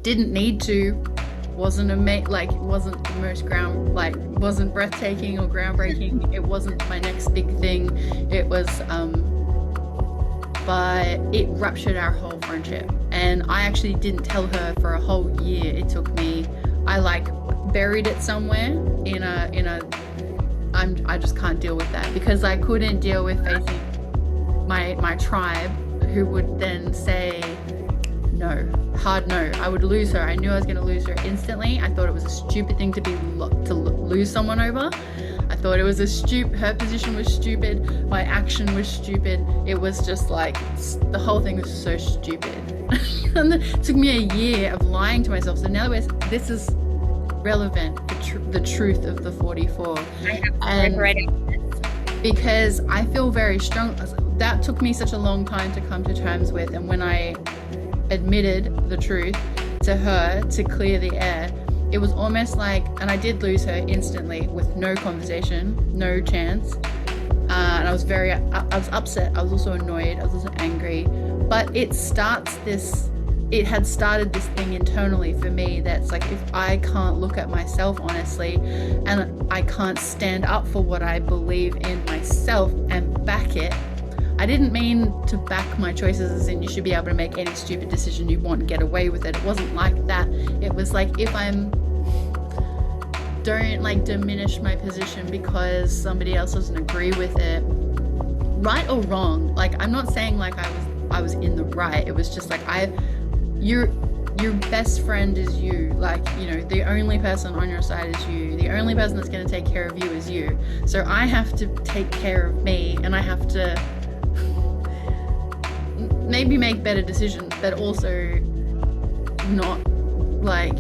Didn't need to. Wasn't wasn't the most wasn't breathtaking or groundbreaking. It wasn't my next big thing. It was but it ruptured our whole friendship. And I actually didn't tell her for a whole year. It took me, I like buried it somewhere I just can't deal with that because I couldn't deal with facing my tribe who would then say no, hard no. I would lose her. I knew I was going to lose her instantly. I thought it was a stupid thing to lose someone over. I thought it was her position was stupid, my action was stupid. It was just like, the whole thing was so stupid. And it took me a year of lying to myself. So now this is relevant, the truth of the 44. And because I feel very strong, that took me such a long time to come to terms with. And when I admitted the truth to her to clear the air, it was almost like, and I did lose her instantly with no conversation, no chance. And I was upset. I was also annoyed. I was also angry. But it had started this thing internally for me that's like, if I can't look at myself honestly and I can't stand up for what I believe in myself and back it. I didn't mean to back my choices as in you should be able to make any stupid decision you want and get away with it. It wasn't like that. It was like, if don't like diminish my position because somebody else doesn't agree with it, right or wrong. Like, I'm not saying like I was in the right. It was just like, your best friend is you. Like, the only person on your side is you. The only person that's going to take care of you is you. So I have to take care of me, and I have to maybe make better decisions, but also not like,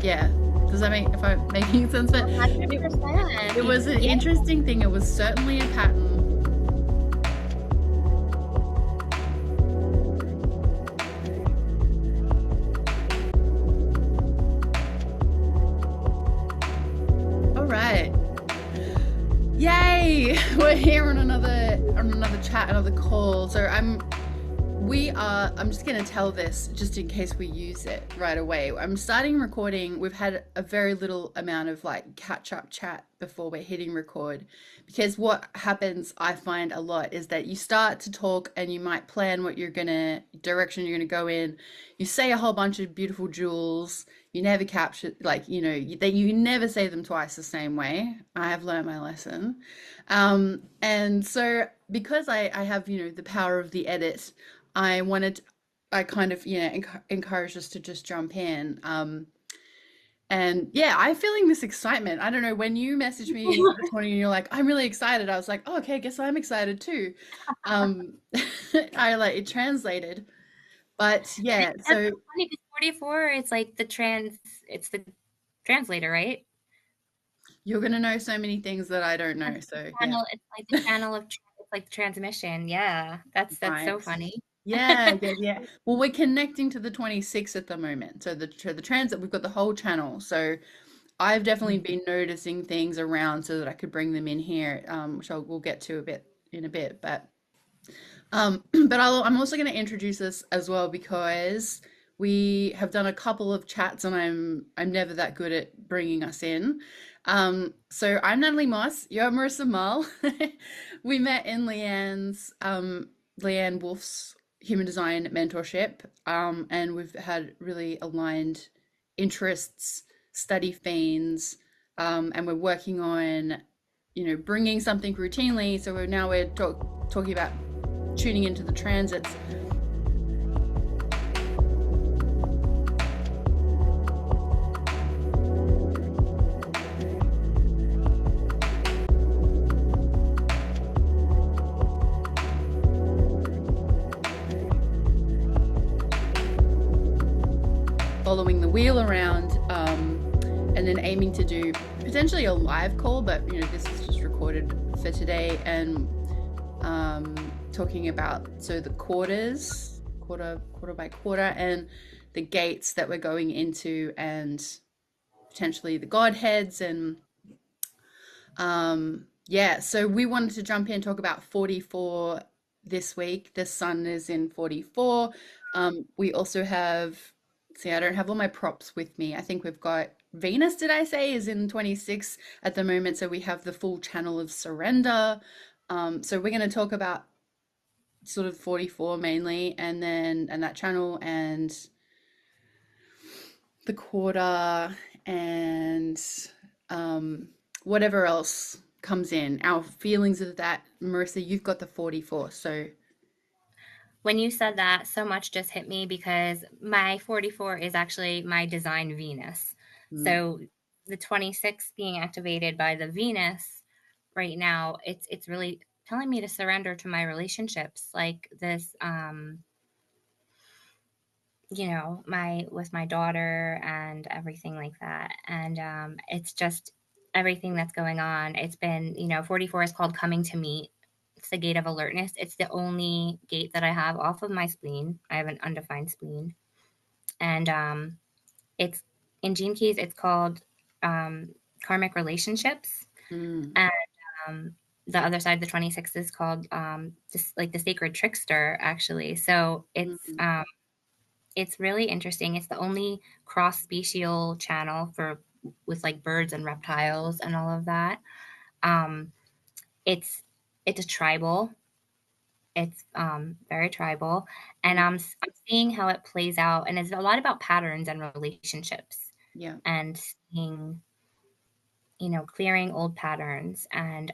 yeah. Does that if I'm making sense? But 100%. it was an interesting thing. It was certainly a pattern. All right. Yay! We're here on another chat, another call. So I'm just going to tell this just in case we use it right away. I'm starting recording. We've had a very little amount of like catch up chat before we're hitting record, because what happens, I find a lot, is that you start to talk and you might plan direction you're going to go in. You say a whole bunch of beautiful jewels. You never capture, you never say them twice the same way. I have learned my lesson. And so because I have, the power of the edit, I kind of, encourage us to just jump in. And yeah, I'm feeling this excitement. I don't know, when you messaged me this morning and you're like, I'm really excited. I was like, oh, okay, I guess I'm excited too. It translated, but yeah, That's so so funny because 44, it's the translator, right? you're going to know so many things that I don't know. That's the So yeah, channel. It's like the channel it's like the transmission. Yeah, that's so right. funny. Yeah, yeah, yeah. Well, we're connecting to the 26 at the moment. So the transit, we've got the whole channel. So I've definitely been noticing things around so that I could bring them in here, which we'll get to in a bit. But I'm also going to introduce this as well because we have done a couple of chats and I'm never that good at bringing us in. So I'm Natalie Moss. You're Marissa Mull. We met in Leanne Wolf's human design mentorship, and we've had really aligned interests, study fiends, and we're working on, bringing something routinely. So we're talking about tuning into the transits. Following the wheel around, and then aiming to do potentially a live call, but this is just recorded for today, and talking about the quarter by quarter, and the gates that we're going into, and potentially the godheads, and yeah. So we wanted to jump in and talk about 44 this week. The sun is in 44. We also have See, I don't have all my props with me. I think we've got Venus, did I say, is in 26 at the moment. So we have the full channel of surrender. So we're going to talk about sort of 44 mainly, and that channel and the quarter and um, whatever else comes in. Our feelings of that, Marissa, you've got the 44. So, When you said that, so much just hit me because my 44 is actually my design Venus. mm, So the 26 being activated by the Venus right now, it's really telling me to surrender to my relationships, like this, my with my daughter and everything like that. And it's just everything that's going on. It's been, 44 is called coming to meet. It's the gate of alertness. It's the only gate that I have off of my spleen. I have an undefined spleen. And it's in Gene Keys, it's called Karmic Relationships. mm, And um, the other side, the 26 is called just like the sacred trickster, actually. So mm, it's really interesting. It's the only cross special channel for with like birds and reptiles and all of that. Um, it's it's a tribal. It's very tribal, and mm, I'm seeing how it plays out, and it's a lot about patterns and relationships, yeah, and seeing, clearing old patterns, and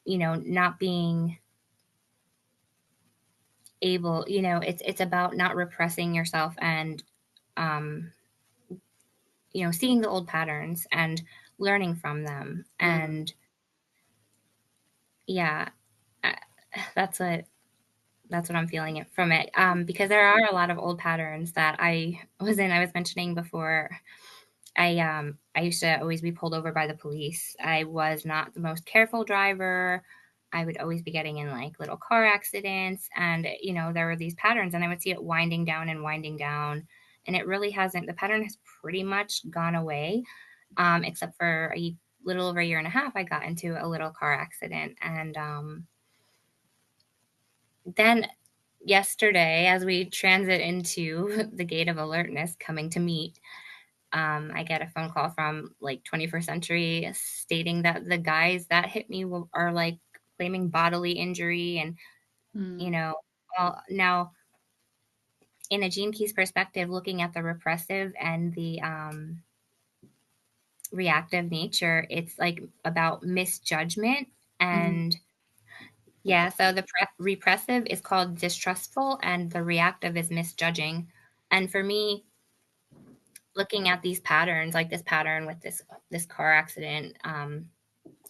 not being able, it's about not repressing yourself, and um, seeing the old patterns and learning from them. mm, And yeah, uh, that's what I'm feeling it from it. Because there are a lot of old patterns that I was in. I was mentioning before. I used to always be pulled over by the police. I was not the most careful driver. I would always be getting in like little car accidents, and there were these patterns, and I would see it winding down and winding down, and it really hasn't. The pattern has pretty much gone away, except for a little over a year and a half. I got into a little car accident, and then yesterday, as we transit into the gate of alertness, coming to meet, I get a phone call from like 21st Century stating that the guys that hit me are like claiming bodily injury. And, you mm, know, now in a Gene Keys perspective, looking at the repressive and the reactive nature, it's like about misjudgment. mm, And yeah, so the repressive is called distrustful, and the reactive is misjudging. And for me, looking at these patterns, like this pattern with this car accident,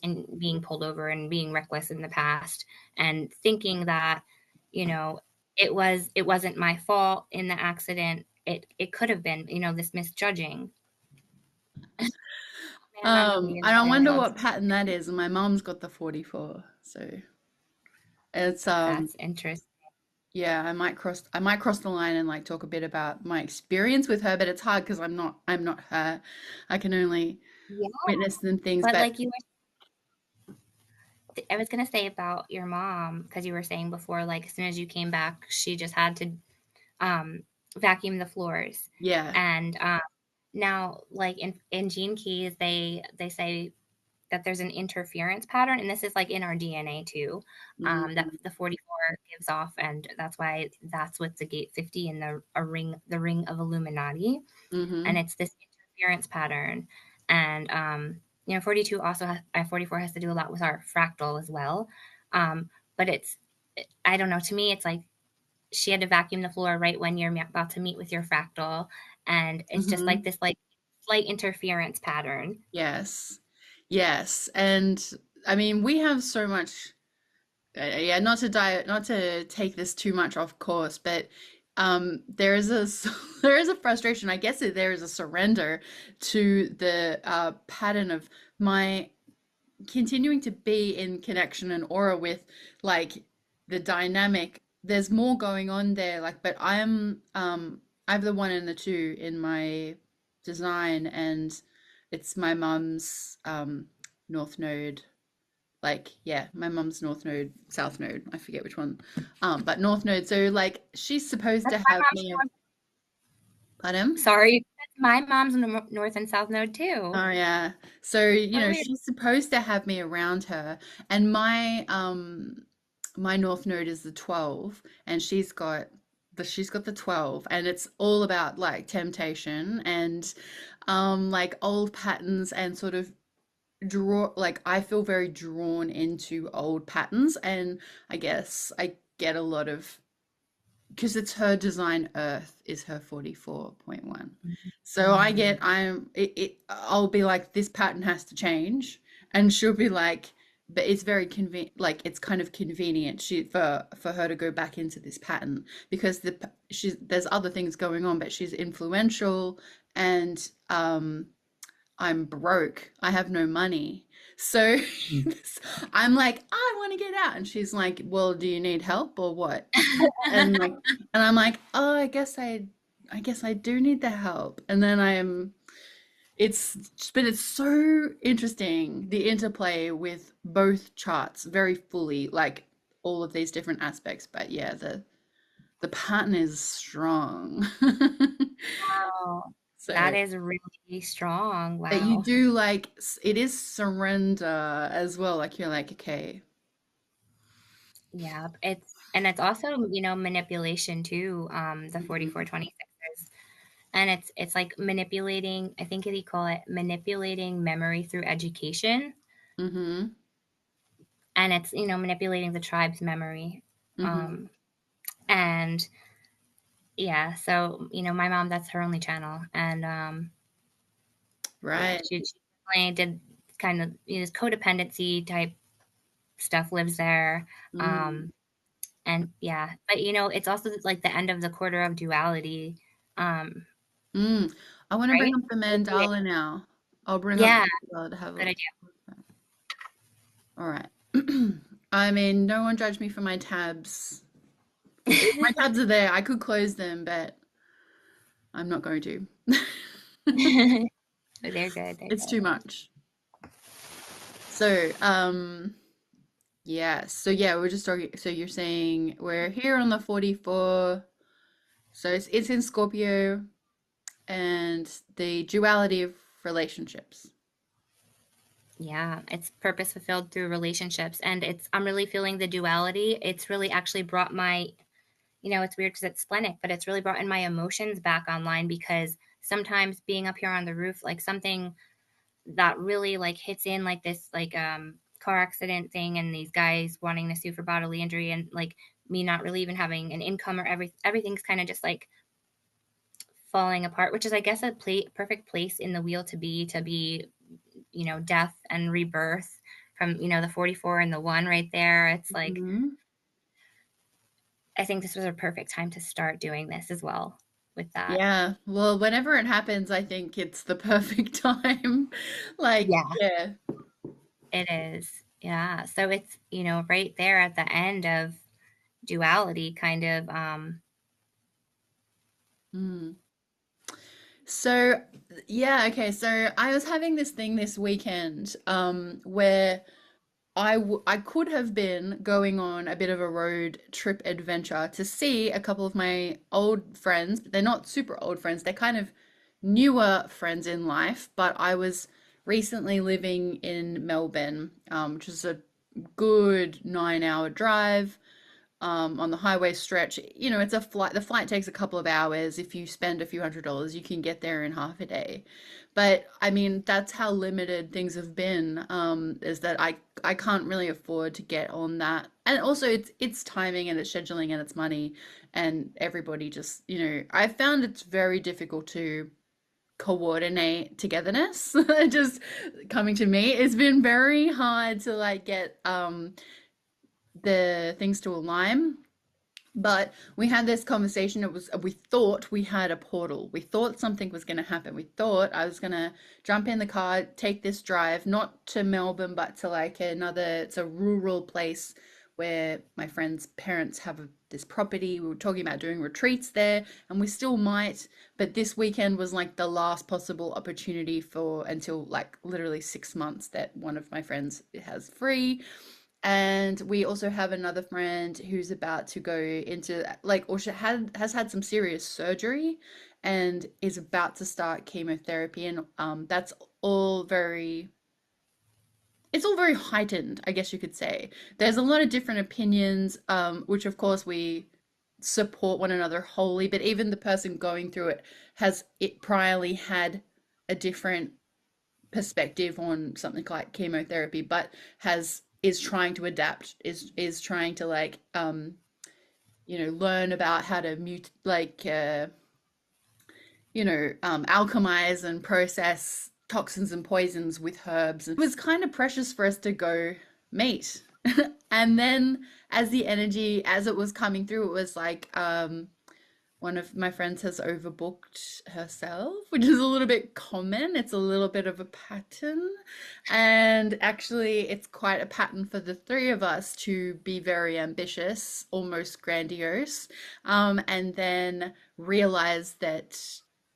and being pulled over and being reckless in the past, and thinking that, you know, it wasn't my fault in the accident. It could have been, this misjudging. Man, I'm really And I wonder into what pattern that is. And my mom's got the 44. So it's that's interesting. yeah, I might cross the line and like talk a bit about my experience with her, but it's hard because I'm not her. I can only Yeah, witness them things, but but like I was gonna say about your mom, because you were saying before, like as soon as you came back, she just had to um, vacuum the floors. yeah. And now, like in Gene Keys, they say that there's an interference pattern, and this is like in our DNA too. That Mm, the 44 gives off, and that's why that's with the gate 50 and the ring of Illuminati, and mm-hmm. it's this interference pattern. And 42 also 44 has to do a lot with our fractal as well. But I don't know. To me, it's like she had to vacuum the floor right when you're about to meet with your fractal, and it's just like Mm-hmm. this like slight interference pattern. Yes. Yes. And I mean, we have so much yeah, not to take this too much off course, but there is a there is a frustration. I guess that there is a surrender to the pattern of my continuing to be in connection and aura with like the dynamic. There's more going on there, like, but I'm the one and the two in my design, and it's my mum's north node, like, yeah, my mum's north node, south node, I forget which one, but north node. So like she's supposed to That's my have mom. She me. wants Pardon? Sorry, my mom's in the north and south node too. Oh yeah. So, So weird. she's supposed to have me around her, and my North Node is the 12, and she's got the 12, and it's all about like temptation and like old patterns and sort of like I feel very drawn into old patterns, and I guess I get a lot of, because it's her design earth is her 44.1, so I Mm. get I'll be like, this pattern has to change, and she'll be like, but it's very convenient, like it's kind of convenient for her to go back into this pattern because she's there's other things going on, but she's influential, and I'm broke. I have no money. So I'm like, I want to get out. And she's like, well, do you need help or what? And like, and I'm like, oh, I guess I do need the help. And then but it's so interesting, the interplay with both charts very fully, like all of these different aspects. But yeah, the pattern is strong. Wow. That So is really strong. that you Wow. do like, it is surrender as well. Like you're like, okay. Yeah, it's also, manipulation too, the Mm-hmm. 4426s. And it's like manipulating, I think they call it manipulating memory through education. Mm-hmm. And it's, manipulating the tribe's memory. Mm-hmm. Um, and yeah, so, my mom, that's her only channel. And yeah, Right. she definitely did kind of, codependency type stuff lives there. Mm. Um, and yeah, but it's also like the end of the quarter of duality. Um, Mm. I want to bring right? up the mandala now. I'll bring up Yeah, the mandala to have a good look. idea. All right. I mean, no one judge me for my tabs. My tabs are there. I could close them, but I'm not going to. They're good. They're It's too good. much. So, yeah. So yeah, we're just talking. So you're saying we're here on the 44. So it's in Scorpio, and the duality of relationships. Yeah, it's purpose fulfilled through relationships, and I'm really feeling the duality. It's really actually brought my, it's weird because it's splenic, but it's really brought in my emotions back online because sometimes being up here on the roof, like something that really like hits in like this like car accident thing and these guys wanting to sue for bodily injury and like me not really even having an income or everything's kind of just like falling apart, which is I guess a perfect place in the wheel to be, death and rebirth from, the 44 and the 1 right there. It's like Mhm. I think this was a perfect time to start doing this as well with that. Yeah. Well, whenever it happens, I think it's the perfect time. Like, Yeah, yeah. it is. Yeah. So it's, right there at the end of duality kind of Mm. So, yeah, okay. So I was having this thing this weekend, where I could have been going on a bit of a road trip adventure to see a couple of my old friends, but they're not super old friends. They're kind of newer friends in life, but I was recently living in Melbourne, which is a good 9 hour drive, on the highway stretch. It's a flight. The flight takes a couple of hours. If you spend a few $100s, you can get there in half a day. But I mean, that's how limited things have been. Is that I can't really afford to get on that, and also it's timing and it's scheduling and it's money, and everybody just I found it's very difficult to coordinate togetherness. Just coming to me, it's been very hard to like get the things to align. But we had this conversation. We thought we had a portal. We thought something was going to happen. We thought I was going to jump in the car, take this drive, not to Melbourne, but to like it's a rural place where my friend's parents have this property. We were talking about doing retreats there, and we still might. But this weekend was like the last possible opportunity for until like literally 6 months that one of my friends has free. And we also have another friend who's about to go into like, or she has had some serious surgery, and is about to start chemotherapy, and that's all very it's all very heightened, I guess you could say. There's a lot of different opinions, which of course we support one another wholly, but even the person going through it has it priorly had a different perspective on something like chemotherapy, but has is trying to adapt, is trying to like learn about how to mute alchemize and process toxins and poisons with herbs. And it was kind of precious for us to go meet. And then as the energy, as it was coming through, it was like one of my friends has overbooked herself, which is a little bit common. It's a little bit of a pattern. And actually, it's quite a pattern for the three of us to be very ambitious, almost grandiose, and then realize that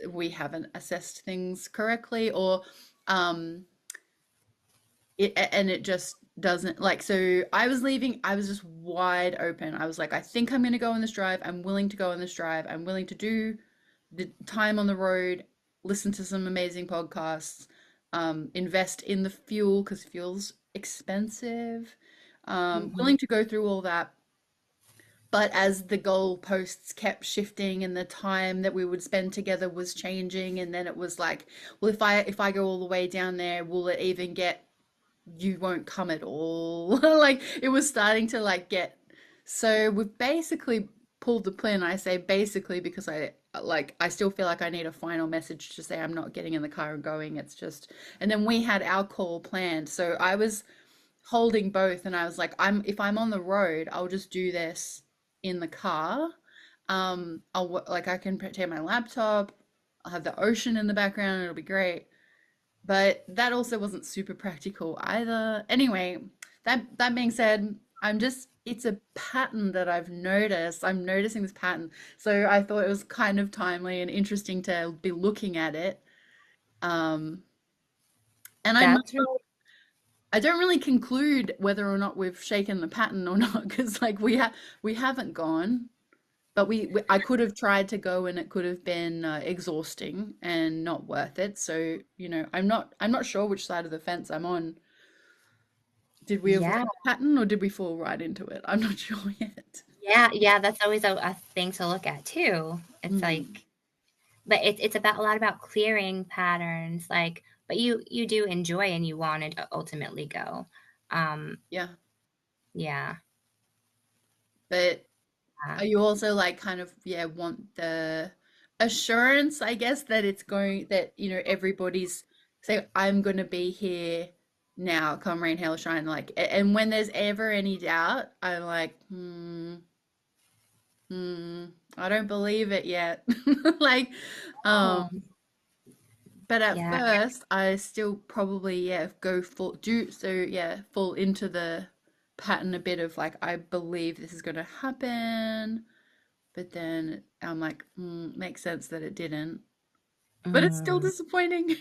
we haven't assessed things correctly, or um, it just doesn't like. So I was leaving, I was just wide open. I was like, I think I'm going to go on this drive. I'm willing to go on this drive. I'm willing to do the time on the road, listen to some amazing podcasts, invest in the fuel because fuel's expensive. Mhm. Willing to go through all that. But as the goalposts kept shifting and the time that we would spend together was changing, and then it was like, well, if I go all the way down there, will it even get you won't come at all. Like it was starting to like get so we've basically pulled the pin. I say basically because I still feel like I need a final message to say I'm not getting in the car and going. It's just and then we had our call planned. So I was holding both and I was like if I'm on the road, I'll just do this in the car. Like I can take my laptop, I'll have the ocean in the background, it'll be great, but that also wasn't super practical either. Anyway, that being said, it's a pattern that I've noticed. I'm noticing this pattern. So I thought it was kind of timely and interesting to be looking at it. Um, and That's really I don't really conclude whether or not we've shaken the pattern or not, because like we haven't gone, but I could have tried to go and it could have been exhausting and not worth it. So, I'm not sure which side of the fence I'm on. Did we avoid yeah. the pattern or did we fall right into it? I'm not sure yet. Yeah, yeah, that's always a thing to look at too. It's Mm, like but it's about a lot about clearing patterns, like but you do enjoy and you wanna ultimately go. Um, yeah. yeah. But Uh, are you also like kind of, yeah, want the assurance, I guess, that it's going, that, everybody's say, I'm going to be here now, come rain, hail, shine. Like, and when there's ever any doubt, I'm like, hmm, I don't believe it yet. Like, um, oh, but at yeah, first, I still probably, yeah, go full do so, yeah, fall into the pattern a bit of like, I believe this is going to happen, but then I'm like, makes sense that it didn't, but it's still mhm, disappointing.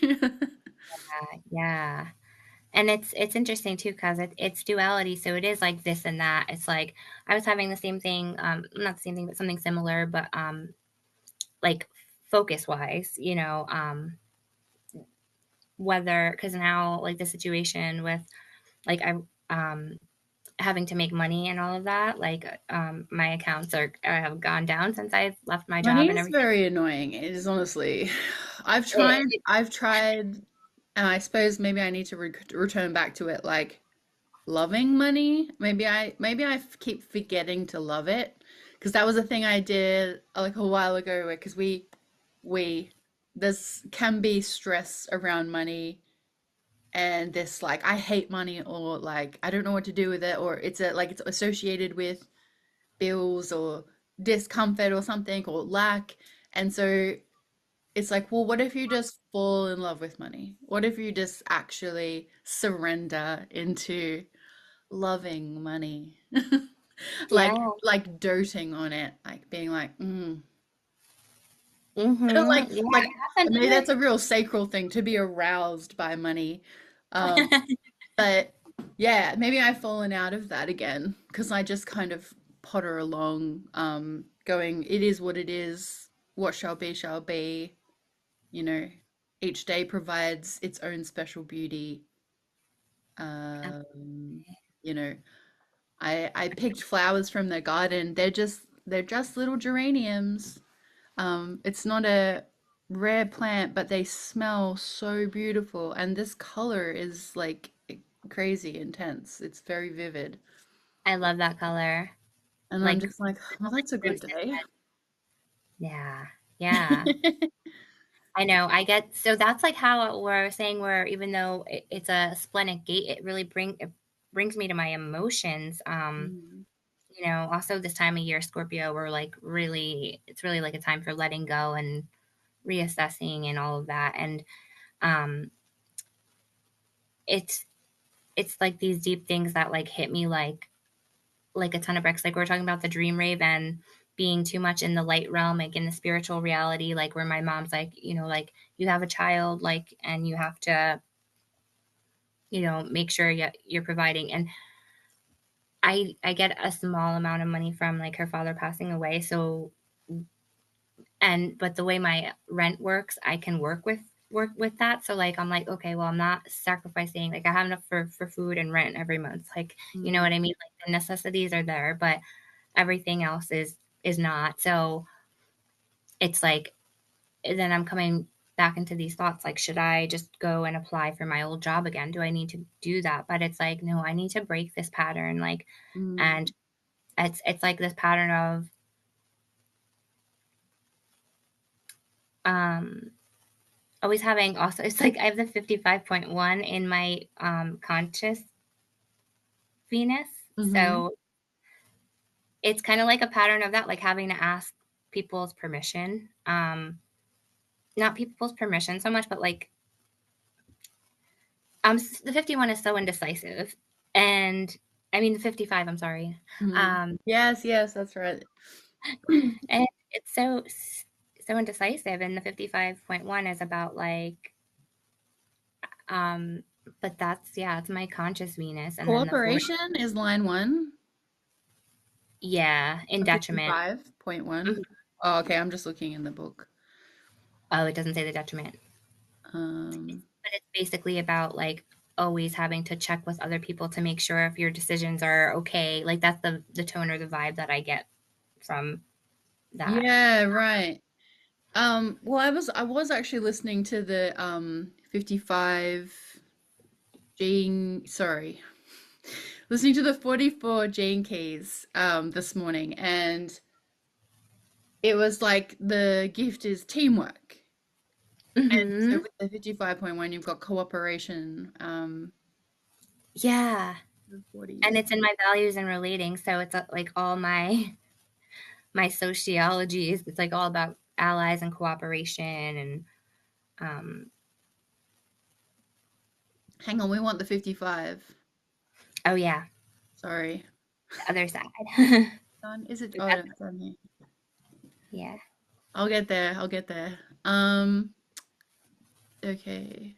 yeah. And it's interesting too because it's duality, so it is like this and that. It's like I was having the same thing, not the same thing, but something similar, but like focus wise, whether because now like the situation with like I having to make money and all of that, like my accounts are have gone down since I've left my Money job and is everything. very annoying. It is honestly. It, I've tried, and I suppose maybe I need to return back to it, like loving money. Maybe I keep forgetting to love it, because that was a thing I did like a while ago, where because we there's can be stress around money and this like I hate money, or like I don't know what to do with it, or it's associated with bills or discomfort or something or lack. And so it's like, well, what if you just fall in love with money? What if you just actually surrender into loving money? like yeah. like doting on it, like being like, I don't Mm-hmm. Yeah, like I haven't maybe done that's a real sacral thing to be aroused by money. Um, it. But yeah, maybe I've fallen out of that again because I just kind of potter along, going, it is what it is. what shall be, you know, each day provides its own special beauty. Um, you know, I picked flowers from the garden. They're just little geraniums. It's not a rare plant, but they smell so beautiful, and this color is like crazy intense. It's very vivid. I love that color. And I'm Like, just like, well, like that's a good crimson day. red. Yeah. Yeah. I know. I get so that's like how we're saying where even though it's a splenic gate, it brings me to my emotions. Mm, Also this time of year, Scorpio, we're like it's really like a time for letting go and reassessing and all of that. And um it's it's like these deep things that like hit me like a ton of bricks. Like we are talking about the dream rave and being too much in the light realm, like in the spiritual reality, like where my mom's like, like you have a child, like, and you have to, make sure you're providing. And I get a small amount of money from like her father passing away. So, but the way my rent works, I can work with that. So like, I'm like, okay, well, I'm not sacrificing, like I have enough for food and rent every month. Like, you know mm, what I mean? Like the necessities are there, but everything else is not. So it's like then I'm coming back into these thoughts like, should I just go and apply for my old job again? Do I need to do that? But it's like, no, I need to break this pattern. Like, mm, and it's like this pattern of um always having also it's like I have the 55.1 in my conscious Venus. mm-hmm, So it's kind of like a pattern of that, like having to ask people's permission. Not people's permission so much, but like the 51 is so indecisive. And I mean the 55, I'm sorry. mm. Um Yes, yes, that's right. and it's so indecisive, and the 55.1 is about like um but that's yeah, it's my conscious Venus, and then the 40, Cooperation is line one yeah, in of detriment. 55.1. Mhm. Oh, okay, I'm just looking in the book. Oh, it doesn't say the detriment. Um, But it's basically about like always having to check with other people to make sure if your decisions are okay. Like that's the tone or the vibe that I get from that. yeah, right. Well, I was actually listening to the 55 sorry, listening to the 44 gene keys this morning, and it was like the gift is teamwork. And so Hmm. with the 55.1, you've got cooperation. Yeah. The And 40s. it's in my values and relating. So it's like all my sociology is it's like all about allies and cooperation and um Hang on, we want the 55. oh yeah, Sorry. the other side. Is it? But Oh, no, that's it's on here. yeah. I'll get there. I'll get there. Okay.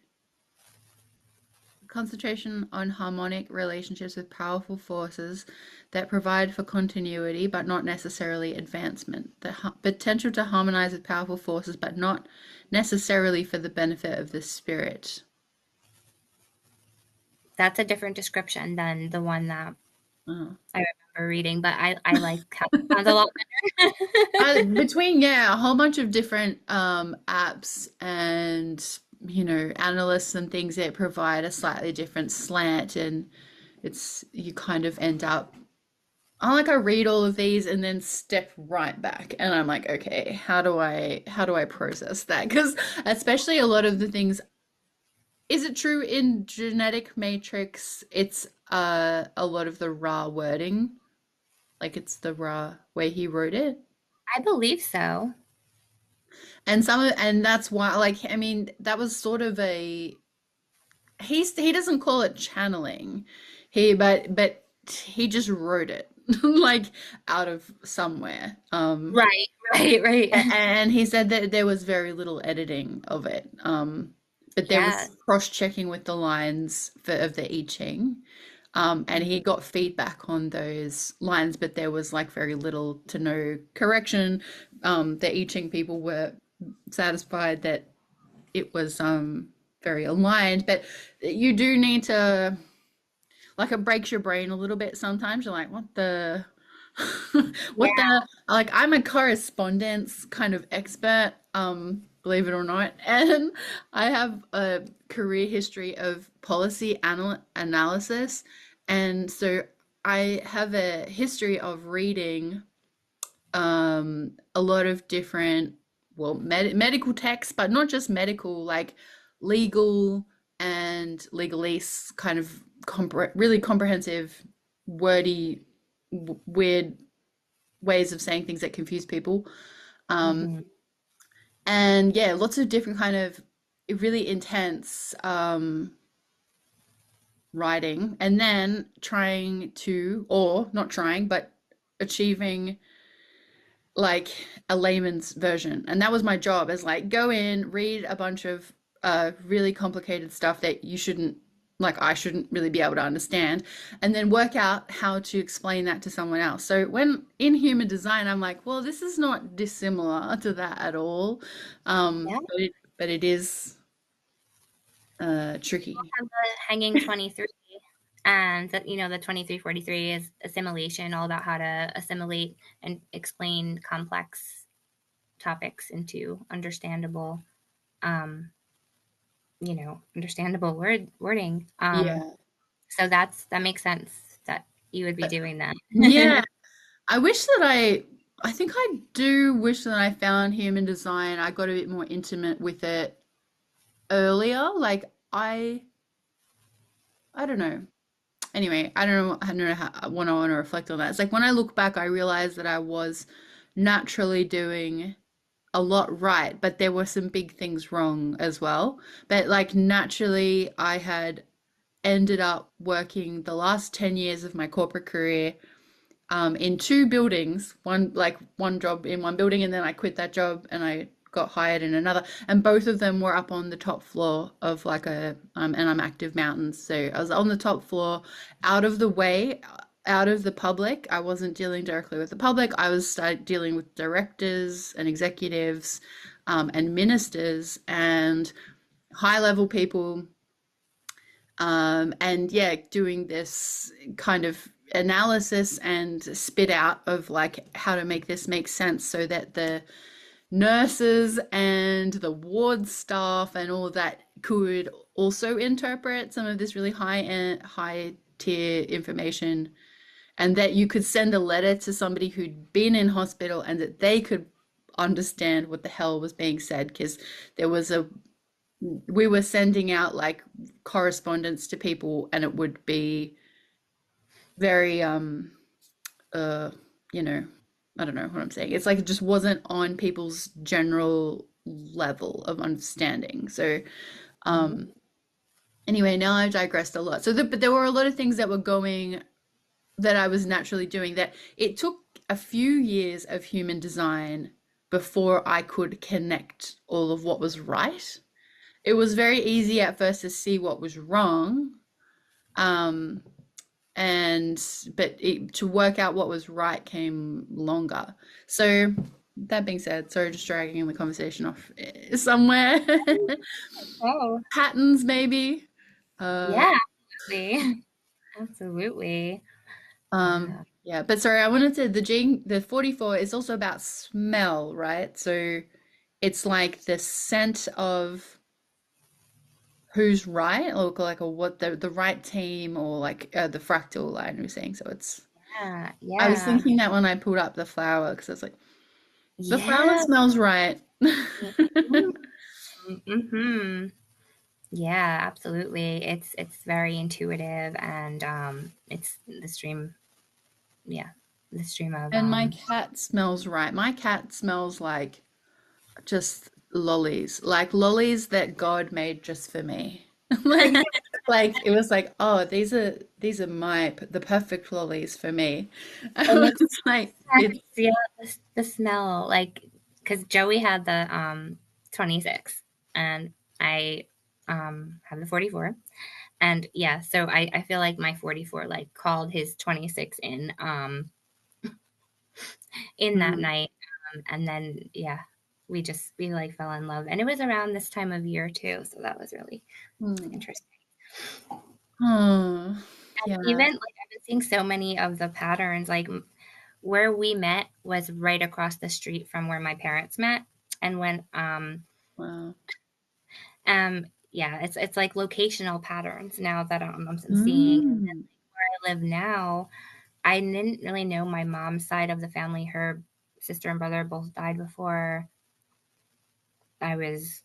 Concentration on harmonic relationships with powerful forces that provide for continuity but not necessarily advancement. The potential to harmonize with powerful forces but not necessarily for the benefit of the spirit. That's a different description than the one that Oh. I remember reading, but I like how it sounds a lot better. Between, yeah, a whole bunch of different apps and analysts and things that provide a slightly different slant, and you kind of end up I read all of these and then step right back, and I'm like, okay, how do I process that? Because especially a lot of the things, is it true in genetic matrix? It's a lot of the raw wording, like it's the raw way he wrote it. I believe so. And that's why, like, I mean, that was sort of he doesn't call it channeling, but he just wrote it like out of somewhere. Right, right, right. And he said that there was very little editing of it. But there Yeah. was cross-checking with the lines of the I Ching. And he got feedback on those lines, but there was like very little to no correction. The I Ching people were satisfied that it was very aligned, but you do need to, like, it breaks your brain a little bit sometimes. You're like, what the what Yeah. the, like, I'm a correspondence kind of expert, believe it or not, and I have a career history of policy analysis, and so I have a history of reading a lot of different, well, medical texts, but not just medical, like legal and legalese kind of really comprehensive, wordy, weird ways of saying things that confuse people. Um, Hmm. and yeah, lots of different kind of really intense writing, and then trying to, or not trying, but achieving like a layman's version. And that was my job, is like go in, read a bunch of really complicated stuff that you shouldn't, like I shouldn't really be able to understand, and then work out how to explain that to someone else. So when in human design, I'm like, well, this is not dissimilar to that at all. Yeah. But it is tricky. And the hanging 23, and the 2343 is assimilation, all about how to assimilate and explain complex topics into um, understandable wording. Yeah. So that makes sense that you would be doing that. Yeah. I wish that I think I do wish that I found human design. I got a bit more intimate with it earlier. Like I don't know. Anyway, I don't know how I want to reflect on that. It's like when I look back, I realize that I was naturally doing a lot right, but there were some big things wrong as well. But like naturally, I had ended up working the last 10 years of my corporate career in two buildings, one job in one building, and then I quit that job and I got hired in another, and both of them were up on the top floor of like a and I'm active mountains, so I was on the top floor, out of the way, out of the public. I wasn't dealing directly with the public. I was dealing with directors and executives, and ministers and high level people, and yeah, doing this kind of analysis and spit out of like how to make this make sense so that the nurses and the ward staff and all of that could also interpret some of this really high tier information, and that you could send a letter to somebody who'd been in hospital and that they could understand what the hell was being said, because there was a we were sending out like correspondence to people, and it would be very uh you know, I don't know what I'm saying. It's like it just wasn't on people's general level of understanding. So um anyway, now I've digressed a lot. But there were a lot of things that were going, that I was naturally doing, that it took a few years of human design before I could connect all of what was right. It was very easy at first to see what was wrong, um, and to work out what was right came longer. So that being said, sorry, just dragging the conversation off somewhere. Oh, Patterns, maybe. Uh, yeah, absolutely. Absolutely. Wow. yeah, but sorry, I wanted to, the 44 is also about smell, right? So it's like the scent of who's right, or like a what the right team, or like the fractal line we're saying. So it's, Yeah, I was yeah, thinking that when I pulled up the flower, because I was like, the flower yeah. smells right. Mm-hmm. Yeah, absolutely. It's very intuitive, and it's the stream. Yeah, the stream of And my cat smells right. My cat smells like just lollies, like lollies that God made just for me. Like it was like, oh, these are the perfect lollies for me. I it was makes like, sense. it's Yeah, the smell, like, because Joey had the 26, and I have the 44, And yeah, so I feel like my 44 like called his 26 in that Mm. night. And then yeah, we like fell in love. And it was around this time of year too. So that was really Mm. interesting. Oh, And yeah. even like I've been seeing so many of the patterns, like where we met was right across the street from where my parents met. And when Wow. yeah, it's like locational patterns now that I'm seeing. And then Mm. where I live now, I didn't really know my mom's side of the family. Her sister and brother both died before I was,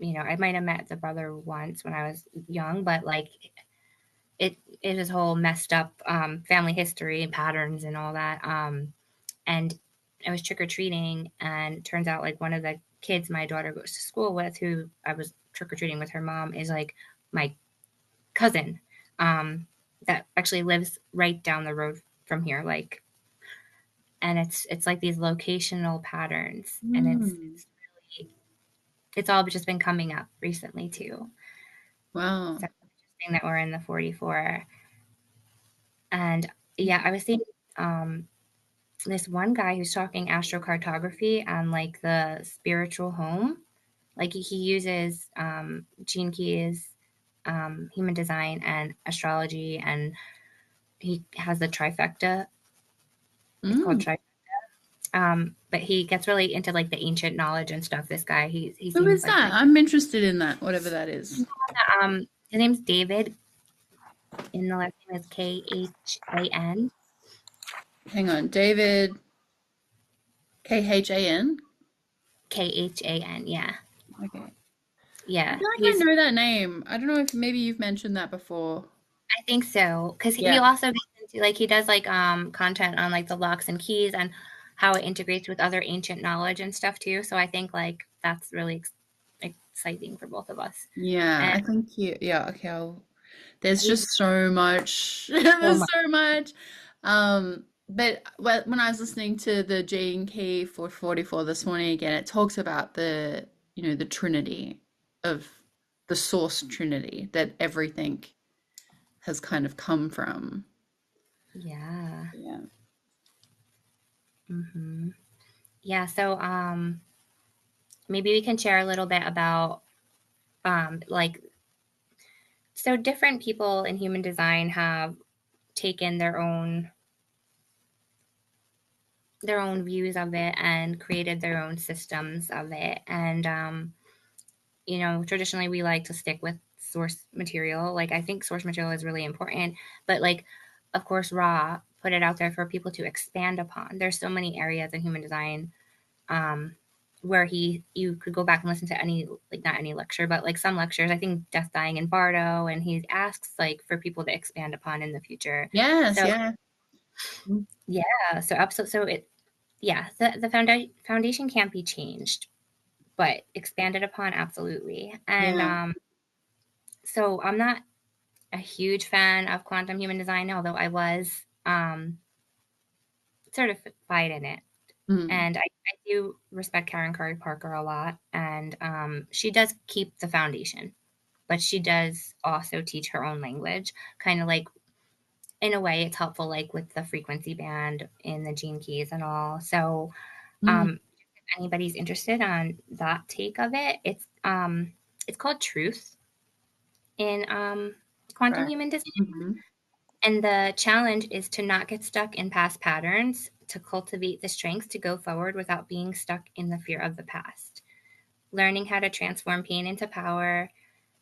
I might have met the brother once when I was young, but like it is whole messed up family history and patterns and all that. And I was trick or treating, and it turns out like one of the kids my daughter goes to school with, who I was trick or treating with her mom, is like my cousin that actually lives right down the road from here. Like, and it's like these locational patterns, and Mm. it's all just been coming up recently too. Wow. So interesting that we're in the 44. And yeah, I was seeing this one guy who's talking astrocartography and like the spiritual home. Like he uses gene keys, human design, and astrology, and he has the trifecta. It's called Mm. trifecta. But he gets really into like the ancient knowledge and stuff. This guy, he Who seems is like that? pretty. I'm interested in that, whatever that is. His name's David, and the last name is Khan. Hang on. David Khan. Khan. Yeah, Okay. I yeah. feel like I know that name. I don't know if maybe you've mentioned that before. I think so, because he Yeah. also gets into like he does like content on like the locks and keys and how it integrates with other ancient knowledge and stuff too. So I think like that's really exciting for both of us. Yeah, And I think yeah, okay. There's he's just so much. so There's much. so much. But when I was listening to the Gene Key for 44 this morning again, it talks about the Trinity of the source Trinity that everything has kind of come from. Yeah. Yeah. hmm Yeah. So maybe we can share a little bit about like so different people in human design have taken their own views of it and created their own systems of it. And traditionally we like to stick with source material. Like I think source material is really important, but like of course Ra put it out there for people to expand upon. There's so many areas in human design um where you could go back and listen to any, like not any lecture, but like some lectures, I think Death, Dying, and Bardo, and he asks like for people to expand upon in the future. Yes, So yeah. yeah, so absolutely, so it yeah, the foundation can't be changed, but expanded upon, absolutely. And Yeah. so I'm not a huge fan of quantum human design, although I was certified in it. Mm. And I do respect Karen Curry Parker a lot, and she does keep the foundation, but she does also teach her own language, kind of like in a way it's helpful, like with the frequency band in the gene keys and all. So Mm. um, if anybody's interested on that take of it, it's called Truth in quantum Right. human design. Hmm. And the challenge is to not get stuck in past patterns, to cultivate the strength to go forward without being stuck in the fear of the past. Learning how to transform pain into power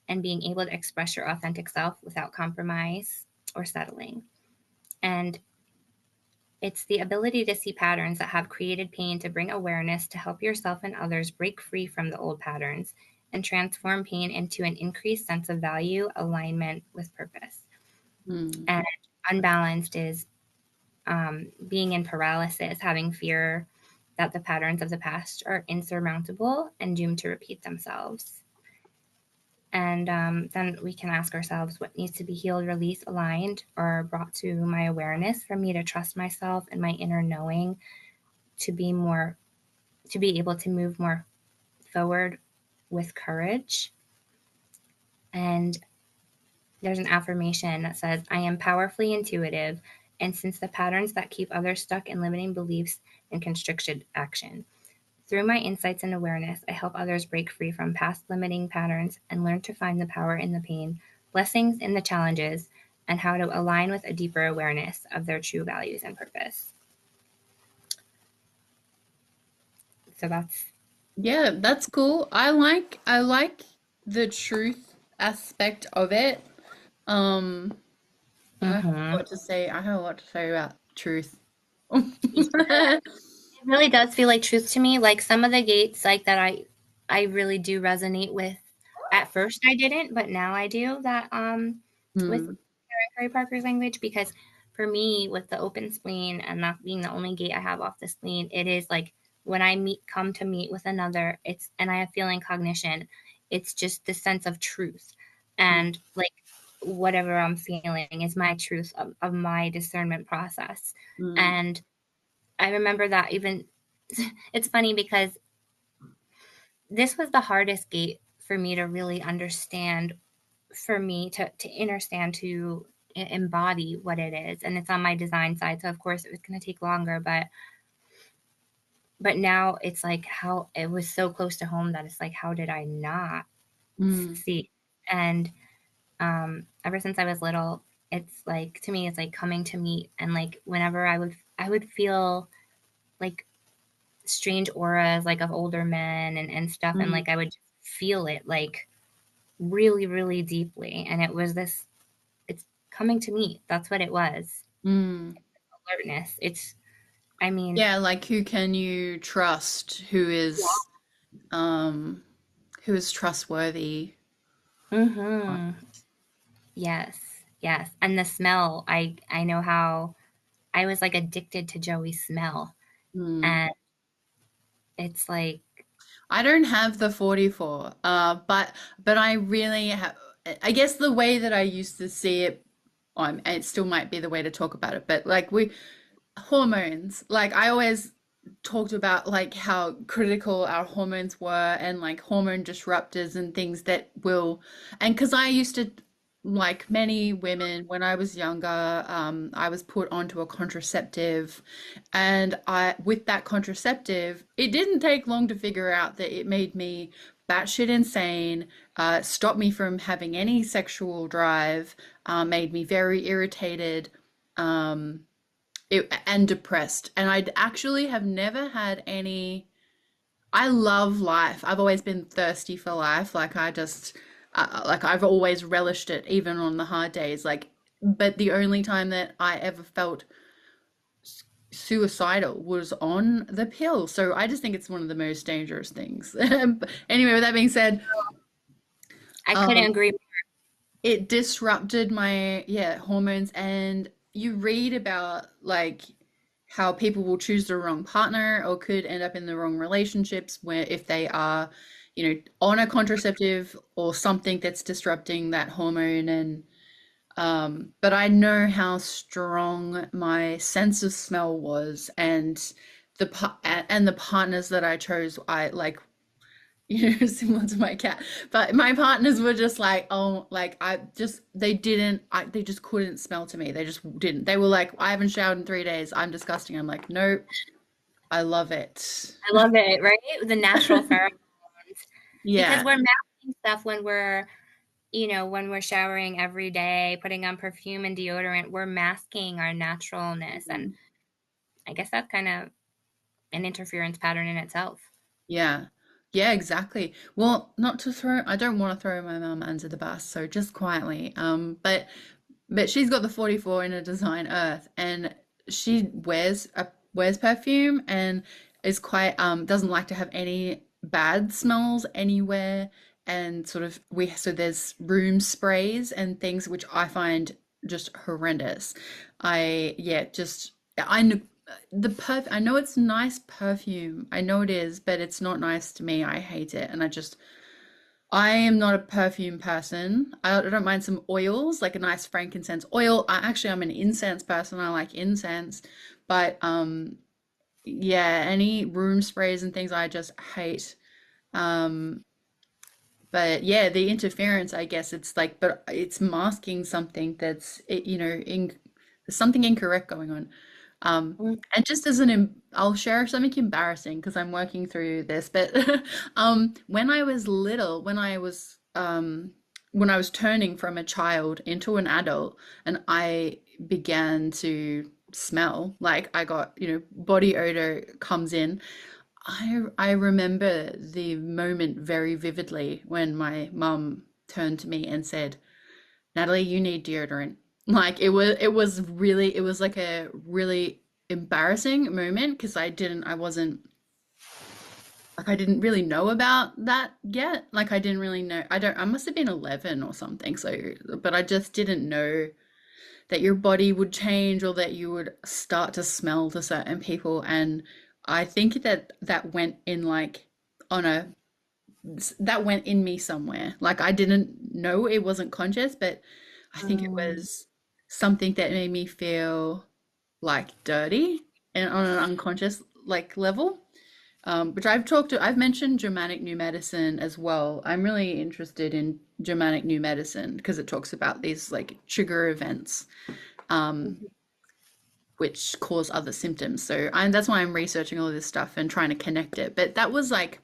and being able to express your authentic self without compromise or settling. And it's the ability to see patterns that have created pain, to bring awareness to help yourself and others break free from the old patterns and transform pain into an increased sense of value, alignment with purpose. Mm. And unbalanced is being in paralysis, having fear that the patterns of the past are insurmountable and doomed to repeat themselves. And then we can ask ourselves what needs to be healed, released, aligned, or brought to my awareness for me to trust myself and my inner knowing to be able to move more forward with courage. And there's an affirmation that says, I am powerfully intuitive and sense the patterns that keep others stuck in limiting beliefs and constricted action. Through my insights and awareness, I help others break free from past limiting patterns and learn to find the power in the pain, blessings in the challenges, and how to align with a deeper awareness of their true values and purpose. So that's Yeah, that's cool. I like the truth aspect of it. Um, I have a mm-hmm. lot to say. I have a lot to say about truth. It really does feel like truth to me. Like some of the gates like that I really do resonate with. At first I didn't, but now I do that with Hmm. Harry Parker's language, because for me with the open spleen and that being the only gate I have off the spleen, it is like when I come to meet with another, it's and I have feeling cognition, it's just the sense of truth. And like whatever I'm feeling is my truth of my discernment process. Mm, And I remember that even it's funny because this was the hardest gate for me to really understand, for me to understand, to embody what it is. And it's on my design side. So of course it was going to take longer, but now it's like how it was so close to home that it's like, how did I not mm, see? And ever since I was little, it's like, to me, it's like coming to meet. And like, whenever I would feel like strange auras like of older men and stuff, and mm, like I would feel it like really really deeply, and it was this, it's coming to me, that's what it was. mm. Alertness, it's, I mean, Yeah, like who can you trust? Um who is trustworthy? mm-hmm. Yes, yes. And the smell, I know how I was like addicted to Joey's smell. Mm. And it's like, I don't have the 44, but I really have. I guess the way that I used to see it, it still might be the way to talk about it, but like we hormones, like I always talked about like how critical our hormones were and like hormone disruptors and things that will, and because I used to, like many women when I was younger, I was put onto a contraceptive, and I with that contraceptive it didn't take long to figure out that it made me batshit insane, stopped me from having any sexual drive, made me very irritated, um, and depressed. And I actually have never had any. I love life. I've always been thirsty for life. Like I just, like I've always relished it, even on the hard days. Like, but the only time that I ever felt suicidal was on the pill. So I just think it's one of the most dangerous things. Anyway, with that being said, I couldn't um, agree. it disrupted my, yeah, hormones. And you read about like how people will choose the wrong partner or could end up in the wrong relationships where if they are, on a contraceptive or something that's disrupting that hormone. And but I know how strong my sense of smell was, and the partners that I chose, I like, similar to my cat. But my partners were just like, oh, like they just couldn't smell to me. They just didn't. They were like, I haven't showered in 3 days. I'm disgusting. I'm like, nope, I love it. I love it, right? The natural pheromones. Because Yeah. we're masking stuff when we're, when we're showering every day, putting on perfume and deodorant, we're masking our naturalness. And Mhm. I guess that's kind of an interference pattern in itself. Yeah. Yeah, exactly. Well, not to throw, I don't want to throw my mum under the bus, so just quietly. But she's got the 44 in a design earth, and she wears perfume and is quite doesn't like to have any bad smells anywhere. And sort of we so there's room sprays and things which I find just horrendous. I yeah, just I know I know it's nice perfume. I know it is, but it's not nice to me. I hate it. And I am not a perfume person. I don't mind some oils, like a nice frankincense oil. I'm an incense person. I like incense. But yeah, any room sprays and things I just hate. Um, But yeah, the interference, I guess it's like, but it's masking something that's, there's something incorrect going on. Mm. And just as I'll share something embarrassing because I'm working through this, but when I was little, when I was turning from a child into an adult, and I began to smell, like I got, body odor comes in. I remember the moment very vividly when my mum turned to me and said, "Natalie, you need deodorant." Like it was like a really embarrassing moment because I wasn't like I didn't really know about that yet. Like I didn't really know. I must have been 11 or something. So, but I just didn't know that your body would change or that you would start to smell to certain people. And I think that that went in like on a that went in me somewhere. Like I didn't know, it wasn't conscious, but I think it Mm. was something that made me feel like dirty and on an unconscious like level. Which I've mentioned Germanic New Medicine as well. I'm really interested in Germanic New Medicine because it talks about these like trigger events, um, which cause other symptoms. That's why I'm researching all of this stuff and trying to connect it. But that was like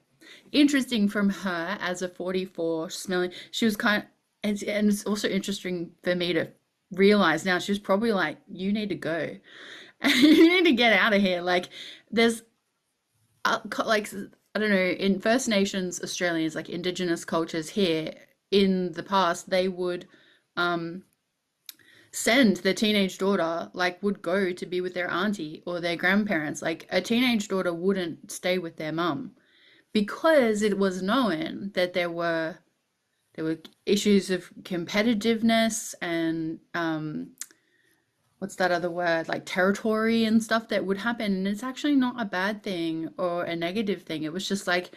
interesting from her as a 44 smelling. She was kind of, and it's also interesting for me to realize now she was probably like, you need to go. You need to get out of here. Like there's like I don't know, in First Nations Australians, like Indigenous cultures here in the past, they would um send their teenage daughter, like would go to be with their auntie or their grandparents. Like a teenage daughter wouldn't stay with their mum because it was known that there were issues of competitiveness and what's that other word, like territory and stuff that would happen. And it's actually not a bad thing or a negative thing. It was just like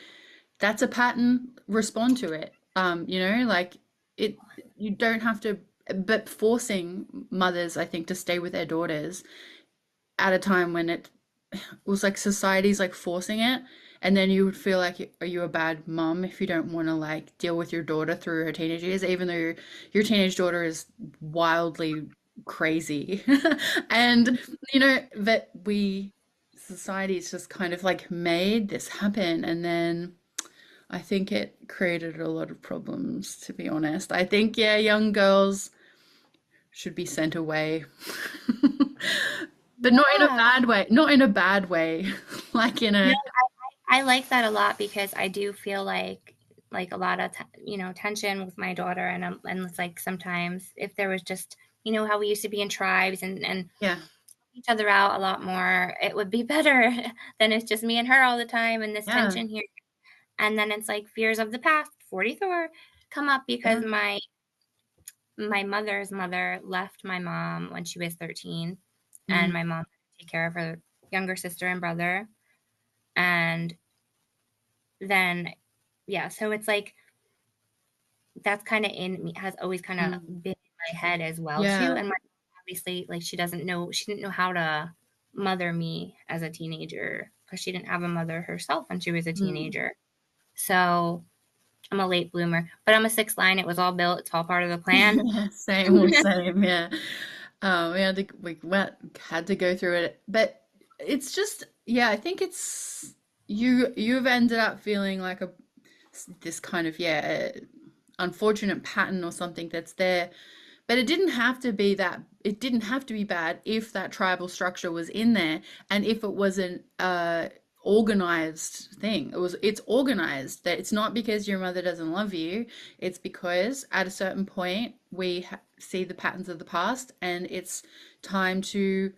that's a pattern, respond to it. Like it you don't have to, but forcing mothers, I think, to stay with their daughters at a time when it was like society's like forcing it, and then you would feel like, are you a bad mom if you don't want to like deal with your daughter through her teenage years, even though your teenage daughter is wildly crazy. And that society's just kind of like made this happen, and then I think it created a lot of problems, to be honest. I think, yeah, young girls should be sent away. But not in a Yeah. bad way. Not in a bad way. Like in No, a, I like that a lot because I do feel like a lot of tension with my daughter, and it's like sometimes if there was just how we used to be in tribes and yeah, each other out a lot more, it would be better than it's just me and her all the time and this yeah, tension here. And then it's like fears of the past, 44, come up because yeah. my mother's mother left my mom when she was 13, and Mm, my mom had to take care of her younger sister and brother. And then, yeah, so it's like that's kind of in me, has always kind of mm, been in my head as well too. yeah. And my obviously, like she didn't know how to mother me as a teenager because she didn't have a mother herself when she was a Mm. teenager. So I'm a late bloomer, but I'm a sixth line. It was all built. It's all part of the plan. Same, well, same, yeah. We had to go through it, but it's just, yeah, I think it's you've ended up feeling like this kind of, yeah, unfortunate pattern or something that's there. But it didn't have to be that, it didn't have to be bad if that tribal structure was in there and if it wasn't organized thing. It's organized, that it's not because your mother doesn't love you, it's because at a certain point we see the patterns of the past and it's time to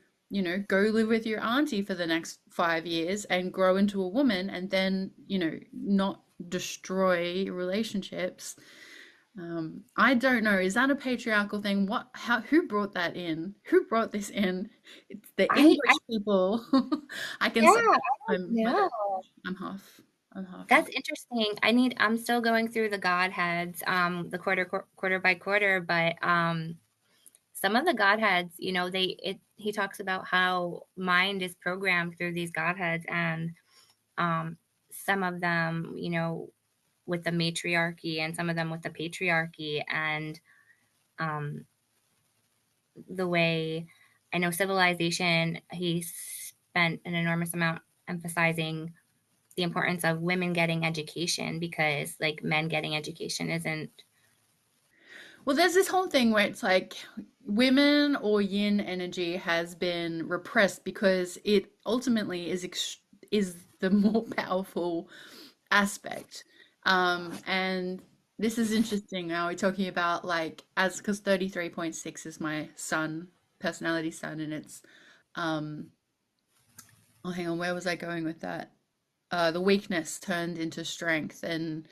go live with your auntie for the next 5 years and grow into a woman, and then not destroy relationships. I don't know. Is that a patriarchal thing? Who brought that in? Who brought this in? It's the I English people. I can Yeah, say I don't I'm whether know. I'm half. I'm half That's English. interesting. I'm still going through the godheads, the quarter by quarter, but some of the godheads, he talks about how mind is programmed through these godheads, and some of them, with the matriarchy and some of them with the patriarchy. And um, the way I know civilization, he spent an enormous amount emphasizing the importance of women getting education, because like men getting education isn't. Well, there's this whole thing where it's like women or yin energy has been repressed because it ultimately is the more powerful aspect. And this is interesting. Now we're talking about like as because 33.6 is my sun, personality sun, and it's um oh hang on, where was I going with that? The weakness turned into strength and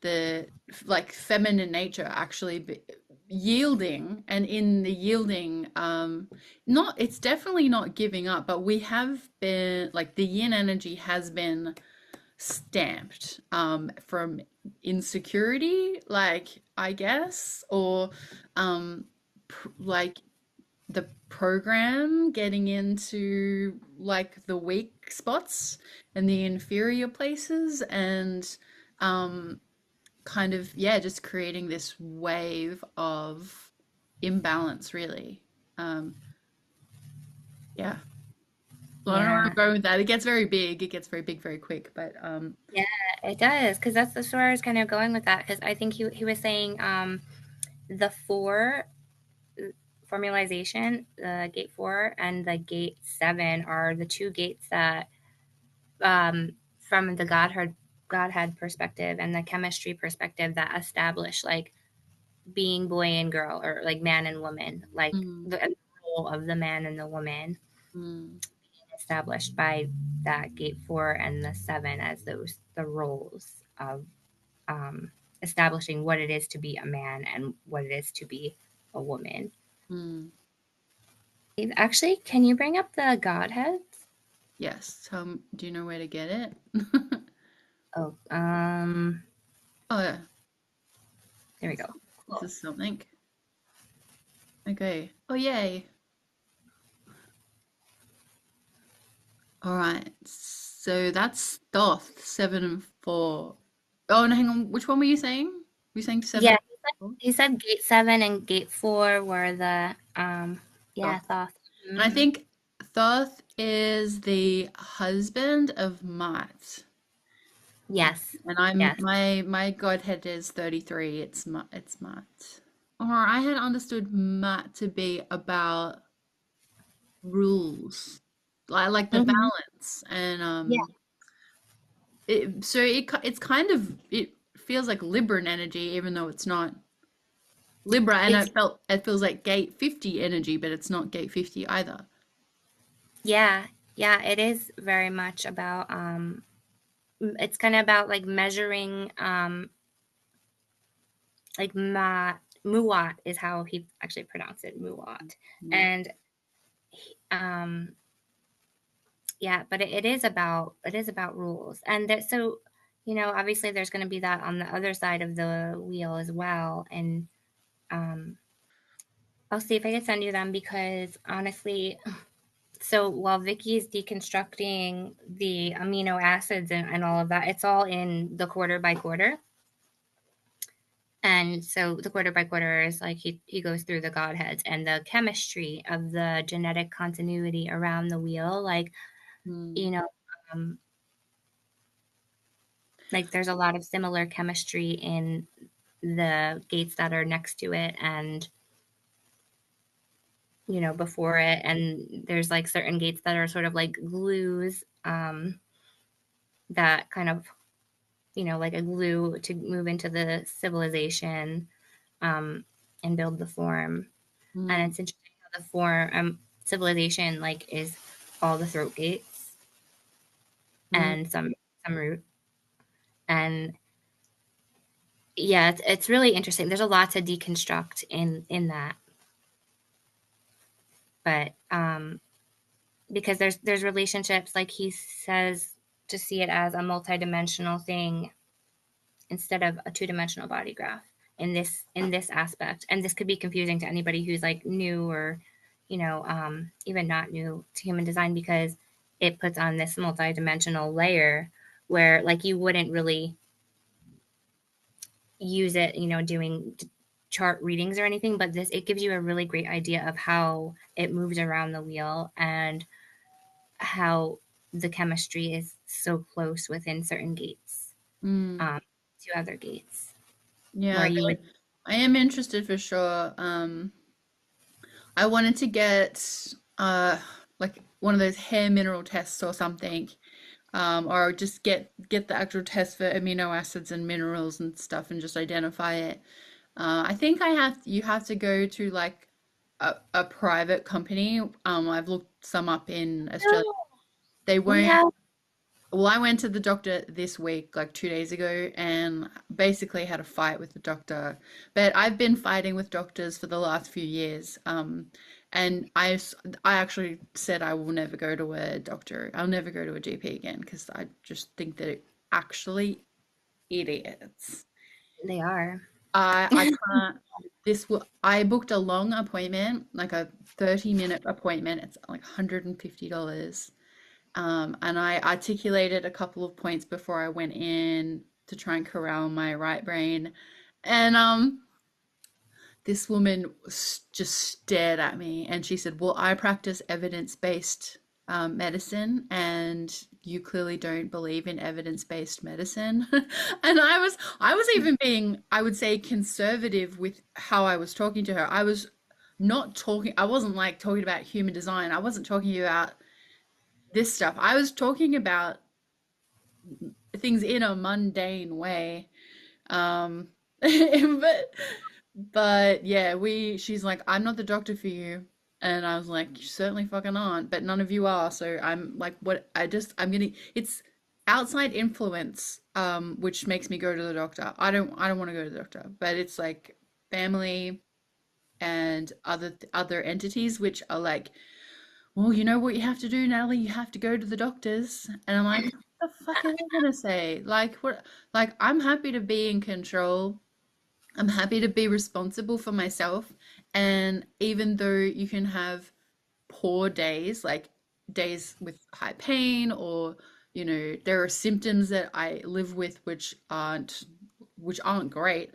the like feminine nature actually yielding, and in the yielding not it's definitely not giving up, but we have been like the yin energy has been stamped from insecurity, like I guess, or like the program getting into like the weak spots and the inferior places, and um kind of yeah just creating this wave of imbalance really. um yeah, well, I don't know where I'm Yeah, going with that. It gets very big, very quick, but yeah, it does, because that's where I was kind of going with that, because I think he was saying the four formalization, the gate 4 and the gate 7 are the two gates that, from the godhead perspective and the chemistry perspective, that establish like being boy and girl, or like man and woman, like mm, the role of the man and the woman mm, established by that gate 4 and the 7 as those the roles of establishing what it is to be a man and what it is to be a woman. mm. Actually, can you bring up the godheads? Yes, do you know where to get it? Oh, Oh yeah, there we this, go. this Cool. is something. Okay, oh yay. All right, so that's Thoth 7 and 4. Oh, and hang on, which one were you saying? Were you saying 7 Yeah, and 4? he said gate 7 and gate 4 were the yeah, Thoth. thoughts. And I Hmm. think Thoth is the husband of Ma'at. Yes. And I'm Yes. my godhead is 33. It's Ma'at. Or I had understood Ma'at to be about rules. Like the Hmm. balance, and Yeah. it's kind of it feels like Libran energy even though it's not Libra, and It's it feels like gate 50 energy, but it's not gate 50 either. yeah, yeah, it is very much about it's kind of about like measuring like muat is how he actually pronounced it, muat. Mm, And um yeah, but it is about rules. And that, so obviously there's going to be that on the other side of the wheel as well. And um I'll see if I can send you them, because honestly, so while Vicky's deconstructing the amino acids and all of that, it's all in the quarter by quarter. And so the quarter by quarter is like he goes through the godheads and the chemistry of the genetic continuity around the wheel. Like, mm, you know, um, like there's a lot of similar chemistry in the gates that are next to it and, before it. And there's like certain gates that are sort of like glues, that kind of, like a glue to move into the civilization, um, and build the form. And mm, it's interesting how the form, civilization, like, is all the throat gates mm, and some root. And yeah, it's really interesting. There's a lot to deconstruct in that, but because there's relationships, like he says, to see it as a multidimensional thing instead of a two-dimensional body graph in this aspect. And this could be confusing to anybody who's like new, or even not new to human design, because it puts on this multidimensional layer where like you wouldn't really use it, doing chart readings or anything, but this it gives you a really great idea of how it moves around the wheel and how the chemistry is so close within certain gates, Mm. um, to other gates where Yeah, you would. I am interested for sure. I wanted to get like one of those hair mineral tests or something, or just get the actual test for amino acids and minerals and stuff and just identify it. I think you have to go to like a private company. I've looked some up in Australia. No, They we won't. have. Well, I went to the doctor this week, like 2 days ago, and basically had a fight with the doctor. But I've been fighting with doctors for the last few years. And I actually said I will never go to a doctor. I'll never go to a GP again because I just think that it actually idiots. They are. I can't. I booked a long appointment, like a 30-minute appointment. It's like $150. And I articulated a couple of points before I went in to try and corral my right brain. And this woman just stared at me and she said, "Well, I practice evidence-based medicine, and you clearly don't believe in evidence-based medicine." And I was even being, I would say, conservative with how I was talking to her. I wasn't like talking about human design. I wasn't talking about this stuff. I was talking about things in a mundane way. But yeah, she's like, "I'm not the doctor for you." And I was like, "You certainly fucking aren't, but none of you are." So I'm like, it's outside influence, which makes me go to the doctor. I don't want to go to the doctor, but it's like family and other entities which are like, "Well, you know what you have to do, Natalie? You have to go to the doctors." And I'm like, "What the fuck are they gonna say? Like what? Like I'm happy to be in control. I'm happy to be responsible for myself. And even though you can have poor days, like days with high pain, or there are symptoms that I live with which aren't great,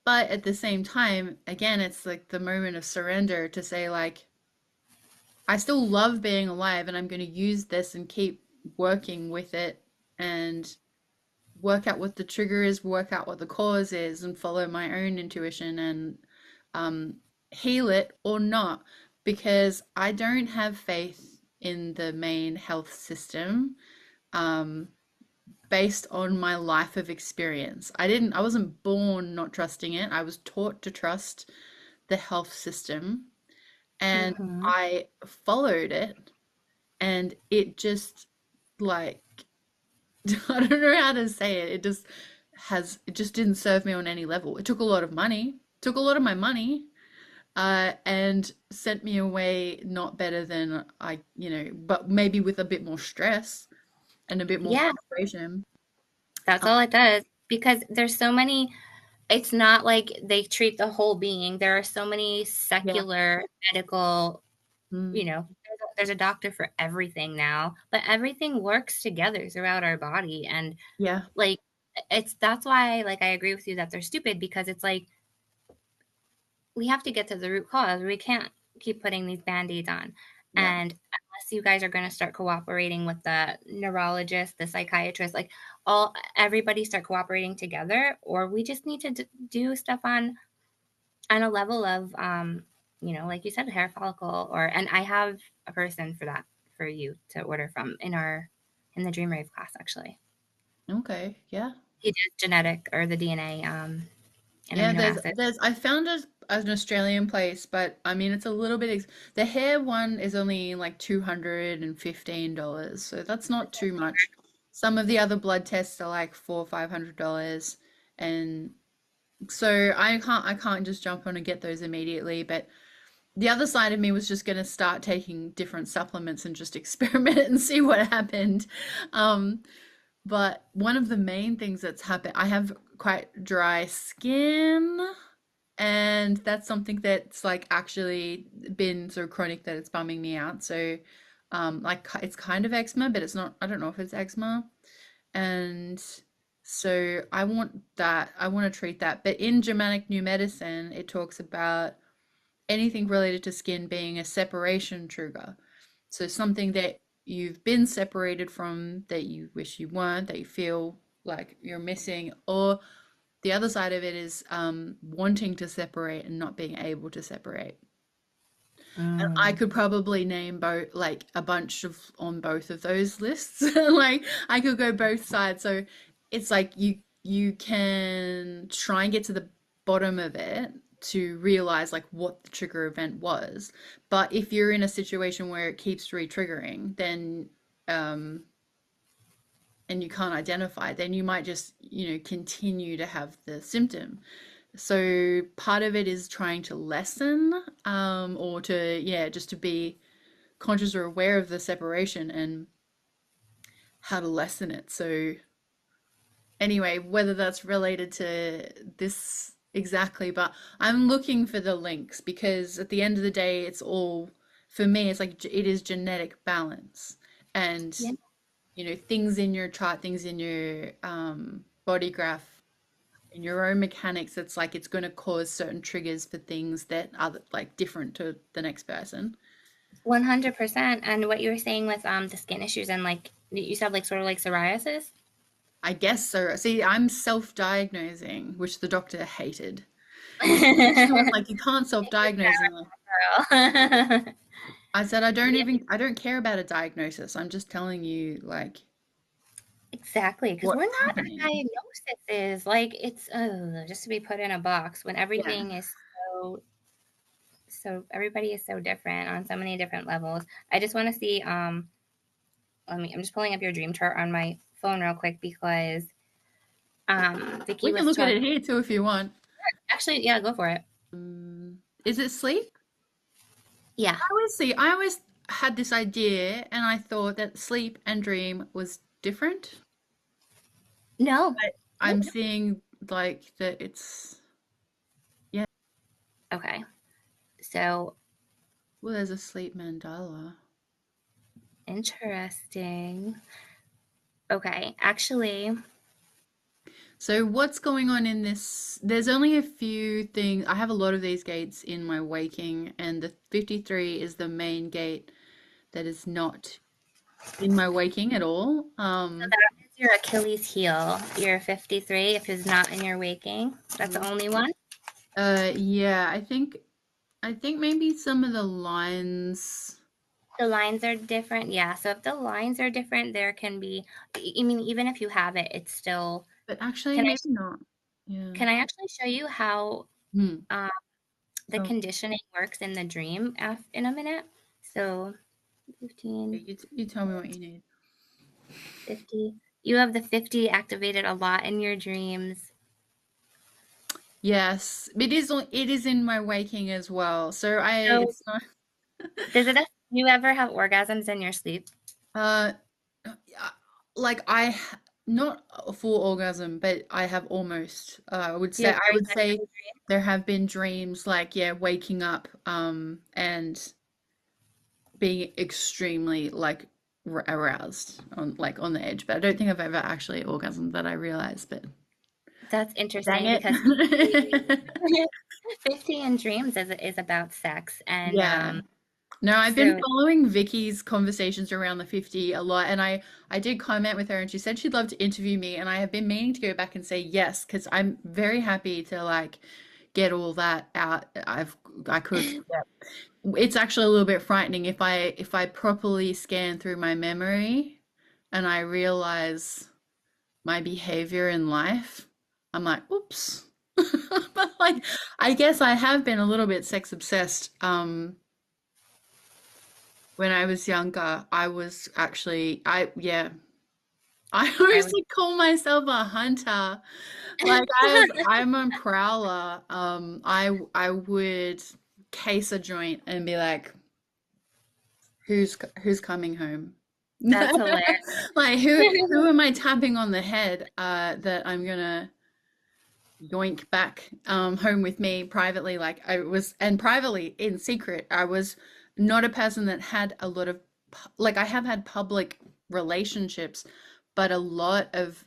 but at the same time, again, it's like the moment of surrender to say like, I still love being alive and I'm going to use this and keep working with it and work out what the trigger is, work out what the cause is, and follow my own intuition and um, heal it or not. Because I don't have faith in the main health system um, based on my life of experience. I wasn't born not trusting it. I was taught to trust the health system and Hmm. I followed it and it just like I don't know how to say it. It just didn't serve me on any level. It took a lot of money, took a lot of my money, and sent me away not better than but maybe with a bit more stress and a bit more Yeah, frustration. that's all it does. Because there's so many. It's not like they treat the whole being. There are so many Yeah. secular medical, Mm. there's a doctor for everything now, but everything works together throughout our body. And Yeah. like, that's why, like, I agree with you that they're stupid, because it's like, we have to get to the root cause. We can't keep putting these band-aids on. Yeah. And unless you guys are going to start cooperating with the neurologist, the psychiatrist, like, everybody start cooperating together, or we just need to do stuff on a level of, like you said, hair follicle, and I have a person for that, for you to order from in the Dream Rave class, actually. Okay. Yeah. He does genetic, or the DNA, and Yeah, amino acid. I found an Australian place, but I mean it's a little bit the hair one is only like $215, so that's not too much. Some of the other blood tests are like $400, $500, and so I can't just jump on and get those immediately, but the other side of me was just going to start taking different supplements and just experiment and see what happened. Um, but one of the main things that's happened, I have quite dry skin, and that's something that's like actually been so chronic that it's bumming me out. So, like it's kind of eczema, but it's not, I don't know if it's eczema. And So I want that. I want to treat that. But in Germanic New Medicine, it talks about anything related to skin being a separation trigger. So something that you've been separated from, that you wish you weren't, that you feel like you're missing, or the other side of it is wanting to separate and not being able to separate. And I Mm. could probably name both, like a bunch of on both of those lists. Like I could go both sides. So it's like you can try and get to the bottom of it to realize like what the trigger event was. But if you're in a situation where it keeps re-triggering, then um and you can't identify, then you might just, continue to have the symptom. So part of it is trying to lessen, or to, yeah, just to be conscious or aware of the separation and how to lessen it. So anyway, whether that's related to this exactly, but I'm looking for the links because at the end of the day, it's all, for me, it's like it is genetic balance. And, Yeah. things in your chart, things in your body graph, in your own mechanics, it's like it's going to cause certain triggers for things that are like different to the next person. 100%. And what you were saying with the skin issues and like you said like sort of like psoriasis. I guess so. See, I'm self-diagnosing, which the doctor hated. She was Girl. like, "You can't self-diagnose." And I said, Yeah, I don't care about a diagnosis. I'm just telling you like exactly. Because we're what's not our happening." diagnoses. Like it's just to be put in a box when Yeah. everything is so everybody is so different on so many different levels. I just want to see I'm just pulling up your dream chart on my phone real quick because Vicky We can was look at it talking. here too if you want. Actually, yeah, go for it. Is it sleep? Yeah. I always had this idea and I thought that sleep and dream was different. No. But I'm Nope. seeing like that it's, yeah, Okay. So well, there's a sleep mandala. interesting. Okay. Actually, So what's going on in this? There's only a few things. I have a lot of these gates in my waking, and the 53 is the main gate that is not in my waking at all. so that is your Achilles heel. Your 53, if it's not in your waking. That's the only one. Yeah, I think maybe some of the lines, The lines are different. Yeah. So if the lines are different, there can be, I mean, even if you have it, it's still, but actually can I, maybe not. Yeah. can I actually show you how Hmm. um, the Oh, conditioning works in the dream in a minute? So okay, 15, you tell me what you need. 50. You have the 50 activated a lot in your dreams. Yes, it is in my waking as well. So So it's not does it, you ever have orgasms in your sleep? uh yeah, like not a full orgasm, but I have almost. Do you have I very would say sexual there have been dreams like, yeah, waking up and being extremely like aroused on like on the edge. But I don't think I've ever actually orgasmed that I realize. But That's dang interesting because it. 50 in dreams is about sex. And Yeah. No, I've been so following Vicky's conversations around the 50 a lot, and I did comment with her, and she said she'd love to interview me, and I have been meaning to go back and say yes, because I'm very happy to like get all that out. I could, yeah. It's actually a little bit frightening if I properly scan through my memory and I realize my behavior in life. I'm like, oops. But like, I guess I have been a little bit sex obsessed. When I was younger, I was actually, yeah, I I always would, call myself a hunter. Like I'm a prowler. I would case a joint and be like, who's coming home? that's hilarious. Like who am I tapping on the head that I'm gonna yoink back home with me privately? Like I was, and privately in secret, I was not a person that had a lot of like I have had public relationships, but a lot of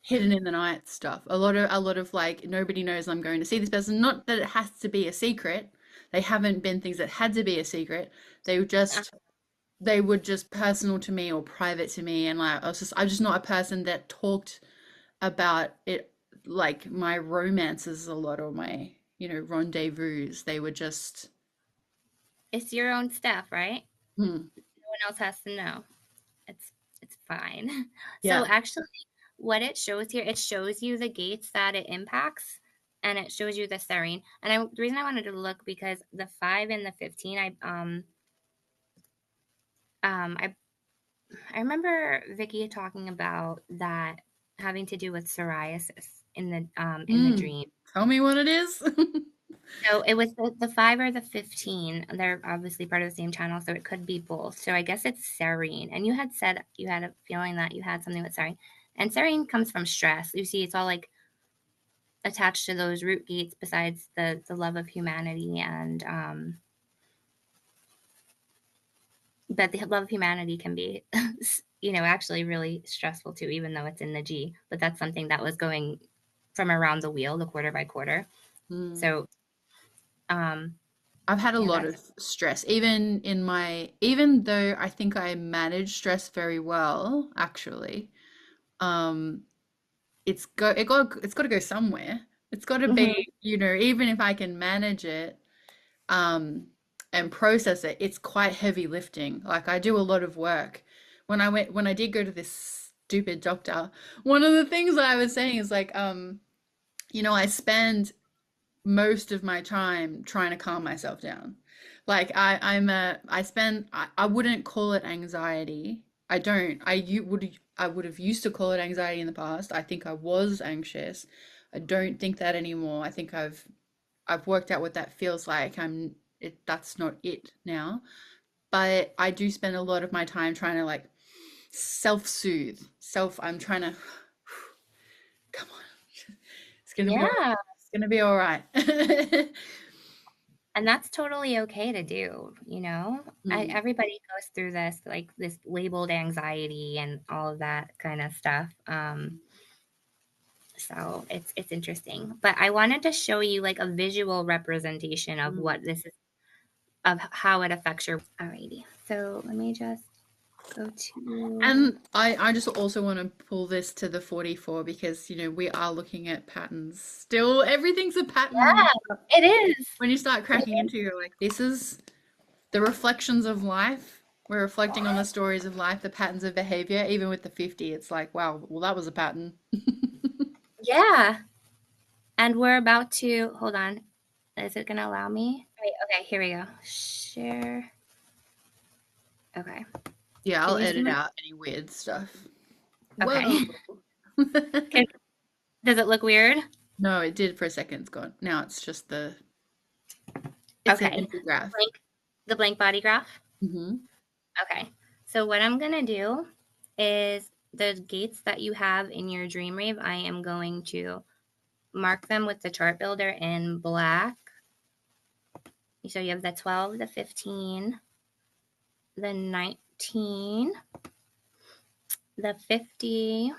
hidden in the night stuff. A lot of like nobody knows I'm going to see this person. Not that it has to be a secret. They haven't been things that had to be a secret. They were Uh, just they were just personal to me or private to me, and like I'm just not a person that talked about it like my romances a lot or my, rendezvous. They were just it's your own stuff, right? hmm, No one else has to know. It's it's fine. So yeah. actually, what it shows here, it shows you the gates that it impacts, and it shows you the serene. And the reason I wanted to look because the 5 and the 15, um I I remember Vicky talking about that having to do with psoriasis in the Mm. dream. Tell me what it is. So it was the 5 or the 15. They're obviously part of the same channel, so it could be both. So I guess it's serene. And you had said you had a feeling that you had something with serene. And serene comes from stress. You see, it's all like attached to those root gates besides the love of humanity and but the love of humanity can be actually really stressful too, even though it's in the G. But that's something that was going from around the wheel, the quarter by quarter. Mm. So um I've had a yeah, lot that's of stress, even though I think I manage stress very well, actually. Um, it's got to go somewhere. It's got to mhm. be, even if I can manage it, um, and process it, it's quite heavy lifting. Like I do a lot of work. When I did go to this stupid doctor, one of the things I was saying is like, I spend most of my time trying to calm myself down. Like I wouldn't call it anxiety. I don't. I would have used to call it anxiety in the past. I think I was anxious. I don't think that anymore. I think I've worked out what that feels like. That's not it now. But I do spend a lot of my time trying to like self-soothe. I'm trying to come on. It's gonna be all right. Yeah. It's gonna be all right. And that's totally okay to do, you know? Mm, Everybody goes through this, like this labeled anxiety and all of that kind of stuff. So it's interesting. But I wanted to show you like a visual representation of mm. what this is, of how it affects your. Alrighty. So let me just go to. And I just also want to pull this to the 44 because, we are looking at patterns. Still, everything's a pattern. Yeah, it is. When you start It cracking into, you're like, this is the reflections of life. We're reflecting on the stories of life, the patterns of behavior. Even with the 50, it's like, wow, well, that was a pattern. Yeah. And we're about to, hold on. Is it going to allow me? Wait, okay, here we go. Share. Okay. Yeah, I'll Can you see edit my? out any weird stuff. Whoa. Okay. Does it look weird? No, it did for a second. It's gone. Now it's an Okay. empty graph. The blank body graph? Hmm. Okay. So what I'm going to do is the gates that you have in your dream rave, I am going to mark them with the chart builder in black. So you have the 12, the 15, the 19, the 50,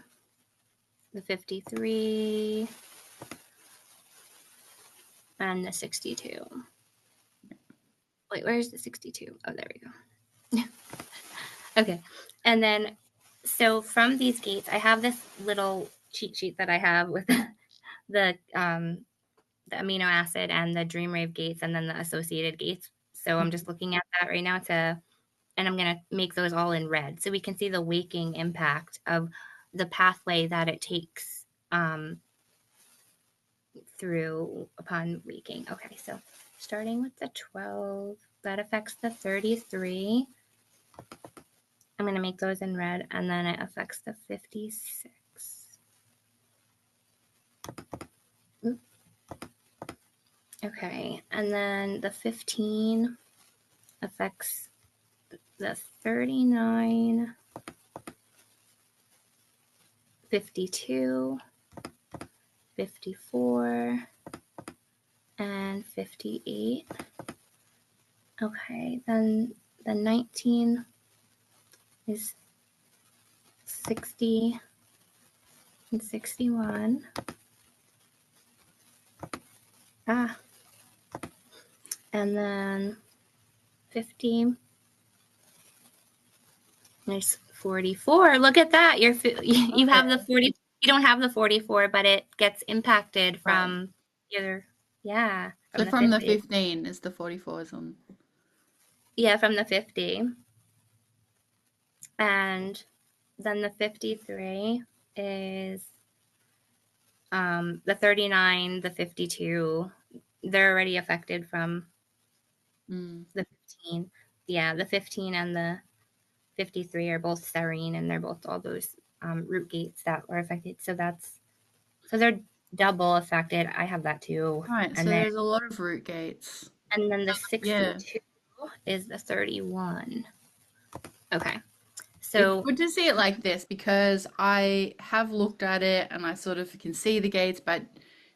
the 53, and the 62. Wait, where's the 62? Oh, there we go. Okay. And then, so from these gates, I have this little cheat sheet that I have with the amino acid and the dream rave gates and then the associated gates. So I'm just looking at that right now and I'm going to make those all in red so we can see the waking impact of the pathway that it takes through upon waking. Okay, so starting with the 12, that affects the 33. I'm going to make those in red, and then it affects the 56. Oop. Okay, and then the 15 affects the 39, 52, 54, and 58. Okay, then the 19 is 60, and 61. Ah, and then 50. There's 44. Look at that. You have the 40. You don't have the 44, but it gets impacted Right. from either. Yeah, So from the from the 50. 15 is the 44s on. Yeah, from the 50. And then the 53 is the 39, the 52. They're already affected from the 15. Yeah, the 15 and the 53 are both serene, and they're both all those root gates that were affected. So they're double affected. I have that too. Right, so And then there's a lot of root gates. the Yeah. 62 is the 31. Okay. It's So good to see it like this because I have looked at it and I sort of can see the gates, but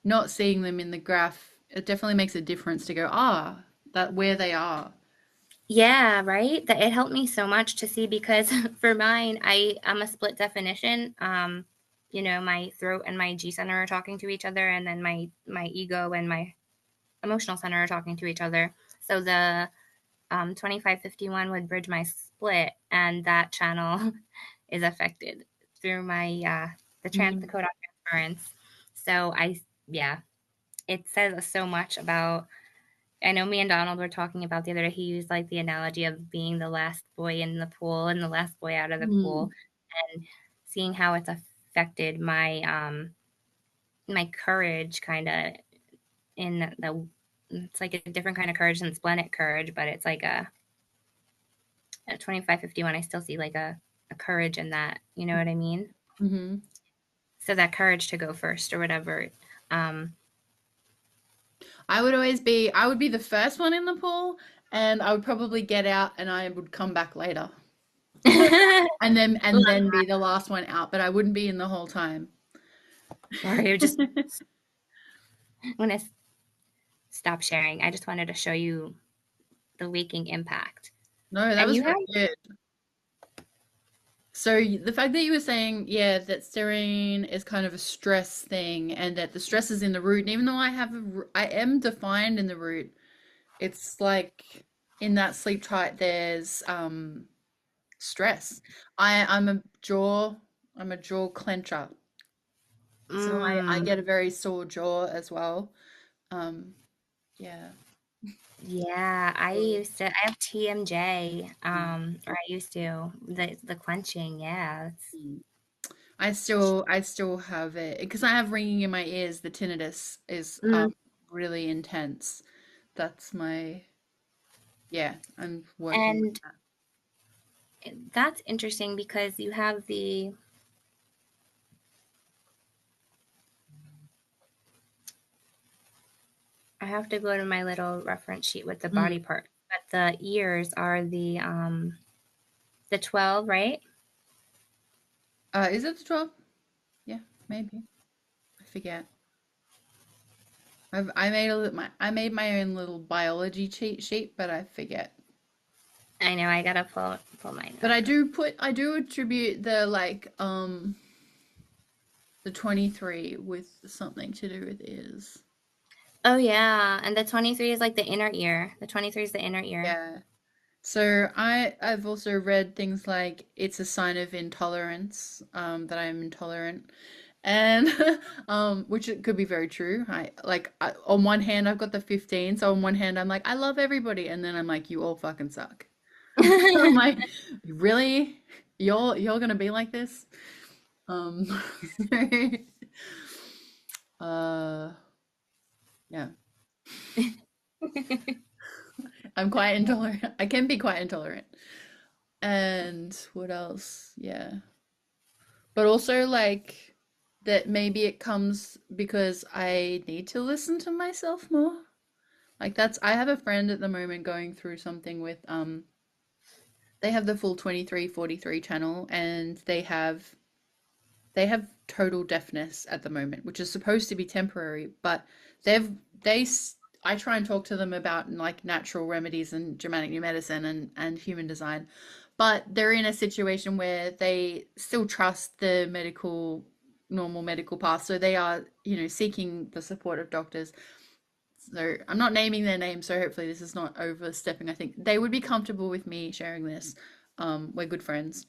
not seeing them in the graph, it definitely makes a difference to go, that where they are. yeah, right. That it helped me so much to see, because for mine, I'm a split definition. My throat and my G center are talking to each other, and then my ego and my emotional center are talking to each other. So the 2551 would bridge my split, and that channel is affected through my the code on transference. So yeah, it says so much about. I know me and Donald were talking about the other day. He used like the analogy of being the last boy in the pool and the last boy out of the pool, and seeing how it's affected my courage, kind of, in the it's like a different kind of courage than splenic courage, but it's like at 2551, I still see like a courage in that. You know what I mean? Mm-hmm. So that courage to go first or whatever. Um, I would be the first one in the pool and I would probably get out and I would come back later. And then be the last one out, but I wouldn't be in the whole time. Sorry, I just want to stop sharing. I just wanted to show you the waking impact. No, that And was you really have, good. So the fact that you were saying, yeah, that serene is kind of a stress thing, and that the stress is in the root, and even though I am defined in the root, it's like in that sleep chart, there's stress. I'm I'm a jaw clencher, so I get a very sore jaw as well. Um, yeah. yeah, I have TMJ, or I used to, the clenching. Yeah. Mm. I still have it because I have ringing in my ears. The tinnitus is Mm. really intense. That's yeah, I'm working with And that. that's interesting because you have I have to go to my little reference sheet with the Mm. body part, but the ears are the 12, right? Is it the 12? Yeah, maybe. I forget. I made my own little biology cheat sheet, but I forget. I know, I gotta pull mine But up. I do attribute the the 23 with something to do with ears. Oh yeah, and the 23 is like the inner ear. The 23 is the inner ear. Yeah. So I've also read things like it's a sign of intolerance, that I'm intolerant, and which it could be very true. On one hand I've got the 15, so on one hand I'm like I love everybody, and then I'm like you all fucking suck. I'm like really, you're gonna be like this? Um, uh, yeah, I'm quite intolerant. I can be quite intolerant. And what else? Yeah. But also like that maybe it comes because I need to listen to myself more. Like I have a friend at the moment going through something with they have the full 2343 channel, and they have total deafness at the moment, which is supposed to be temporary, but they've they I try and talk to them about like natural remedies and Germanic new medicine and human design, but they're in a situation where they still trust the medical normal medical path. So they are, seeking the support of doctors. So I'm not naming their names, so hopefully this is not overstepping. I think they would be comfortable with me sharing this. We're good friends,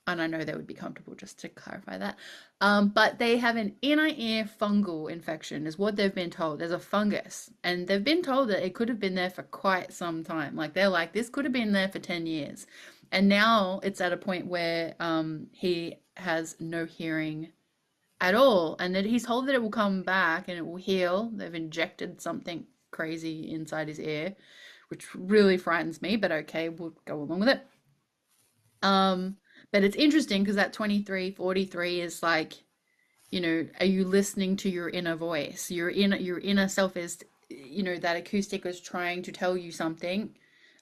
and I know they would be comfortable, just to clarify that. But they have an inner ear fungal infection, is what they've been told. There's a fungus, and they've been told that it could have been there for quite some time. Like they're like, this could have been there for 10 years. And now it's at a point where he has no hearing at all. And that he's told that it will come back and it will heal. They've injected something crazy inside his ear, which really frightens me, but okay, we'll go along with it. Um, but it's interesting because that 2343 is like, are you listening to your inner voice? Your inner self is, that acoustic is trying to tell you something.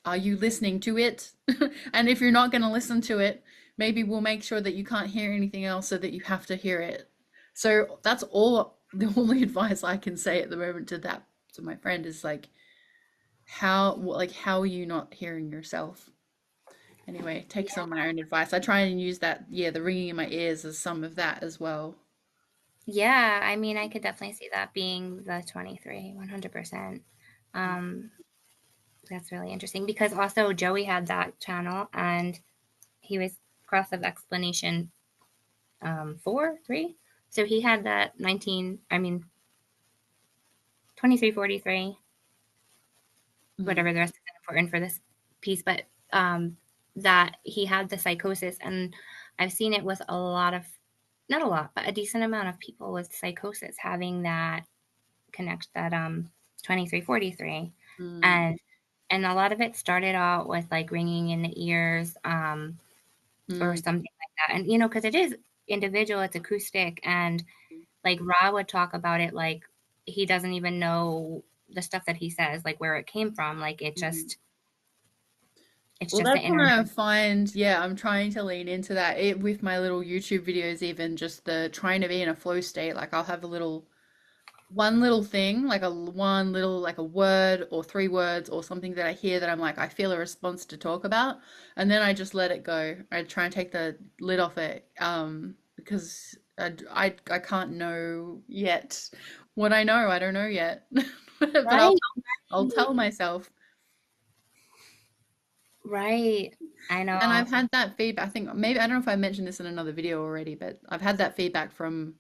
Are you listening to it? And if you're not going to listen to it, maybe we'll make sure that you can't hear anything else so that you have to hear it. So that's all the only advice I can say at the moment to that, to my friend, is like, how are you not hearing yourself? Anyway, take some of my own advice. I try and use that, yeah, the ringing in my ears as some of that as well. Yeah, I mean, I could definitely see that being the 23, 100%. Um, that's really interesting because also Joey had that channel and he was cross of explanation 4, 3. So he had that 2343, Mm, whatever the rest is important for this piece, but that he had the psychosis. And I've seen it with a lot of, not a lot, but a decent amount of people with psychosis having that connect that 2343. mm, And a lot of it started out with like ringing in the ears or mm, something like that. And because it is individual, it's acoustic, and like Ra would talk about it like he doesn't even know the stuff that he says, like where it came from. Like mm. it's Well, just the that's what inner. I find. Yeah, I'm trying to lean into that with my little YouTube videos, even just the trying to be in a flow state. Like I'll have one little thing, like one little, like a word or three words or something that I hear that I'm like, I feel a response to talk about, and then I just let it go. I try and take the lid off it, because I can't know yet what I know. I don't know yet, but Right, I'll tell myself. right. I And know. I've had that feedback. I think maybe, I don't know if I mentioned this in another video already, but I've had that feedback from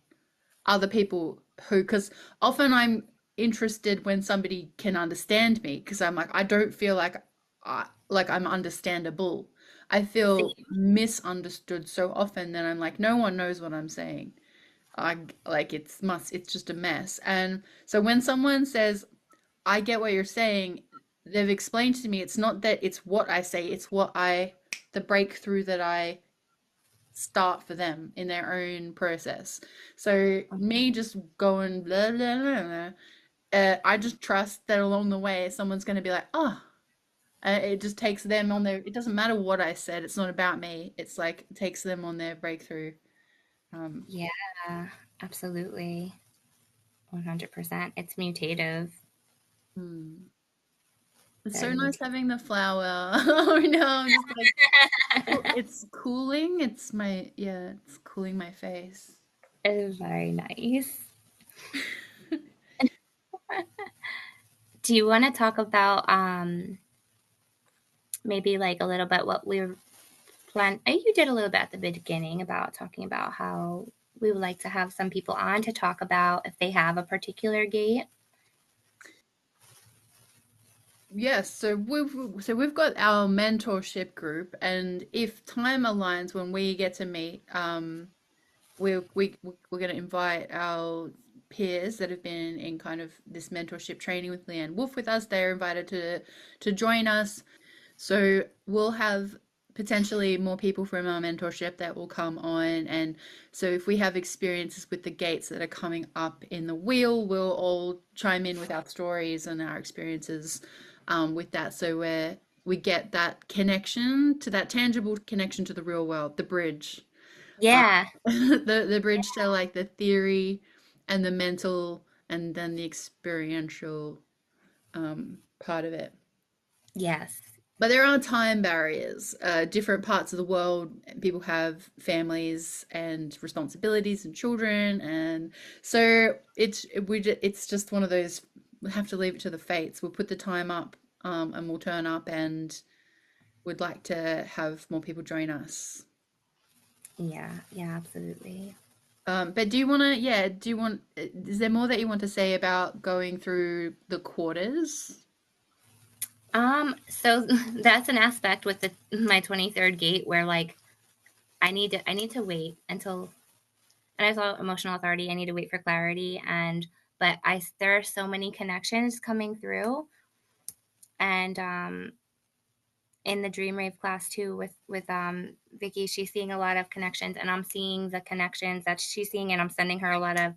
other people who, because often I'm interested when somebody can understand me, because I'm like, I don't feel like I'm understandable. I feel See, misunderstood so often that I'm like, no one knows what I'm saying. I like it's just a mess. And so when someone says, I get what you're saying, they've explained to me it's not that it's what I say, it's the breakthrough that I start for them in their own process. So me just going blah blah blah, blah, I just trust that along the way someone's going to be like, oh, it just takes them on their. It doesn't matter what I said. It's not about me. It's like it takes them on their breakthrough. Um, yeah, absolutely. 100%. It's mutative. hmm. It's so Very nice mutative. having the flower. Oh no, I'm just like it's cooling. It's cooling my face. It is very nice. Do you want to talk about maybe like a little bit what we were you did a little bit at the beginning about talking about how we would like to have some people on to talk about if they have a particular gate. Yes, so we've got our mentorship group, and if time aligns when we get to meet, we're going to invite our peers that have been in kind of this mentorship training with Leanne Wolf with us. They're invited to join us. So we'll have potentially more people from our mentorship that will come on. And so if we have experiences with the gates that are coming up in the wheel, we'll all chime in with our stories and our experiences with that. So we get that connection to that tangible connection to the real world, the bridge. Uh, Yeah. the bridge to like the theory and the mental and then the experiential part of it. Yes. But there are time barriers. Different parts of the world, people have families and responsibilities and children, and so it's just one of those. We have to leave it to the fates. We'll put the time up, and we'll turn up, and we'd like to have more people join us. Yeah, yeah, absolutely. But do you want to? Yeah, do you want? Is there more that you want to say about going through the quarters? So that's an aspect with my 23rd gate where like I need to wait until, and I saw emotional authority. I need to wait for clarity, and but there are so many connections coming through, and in the dream rave class too with Vicky, she's seeing a lot of connections, and I'm seeing the connections that she's seeing, and I'm sending her a lot of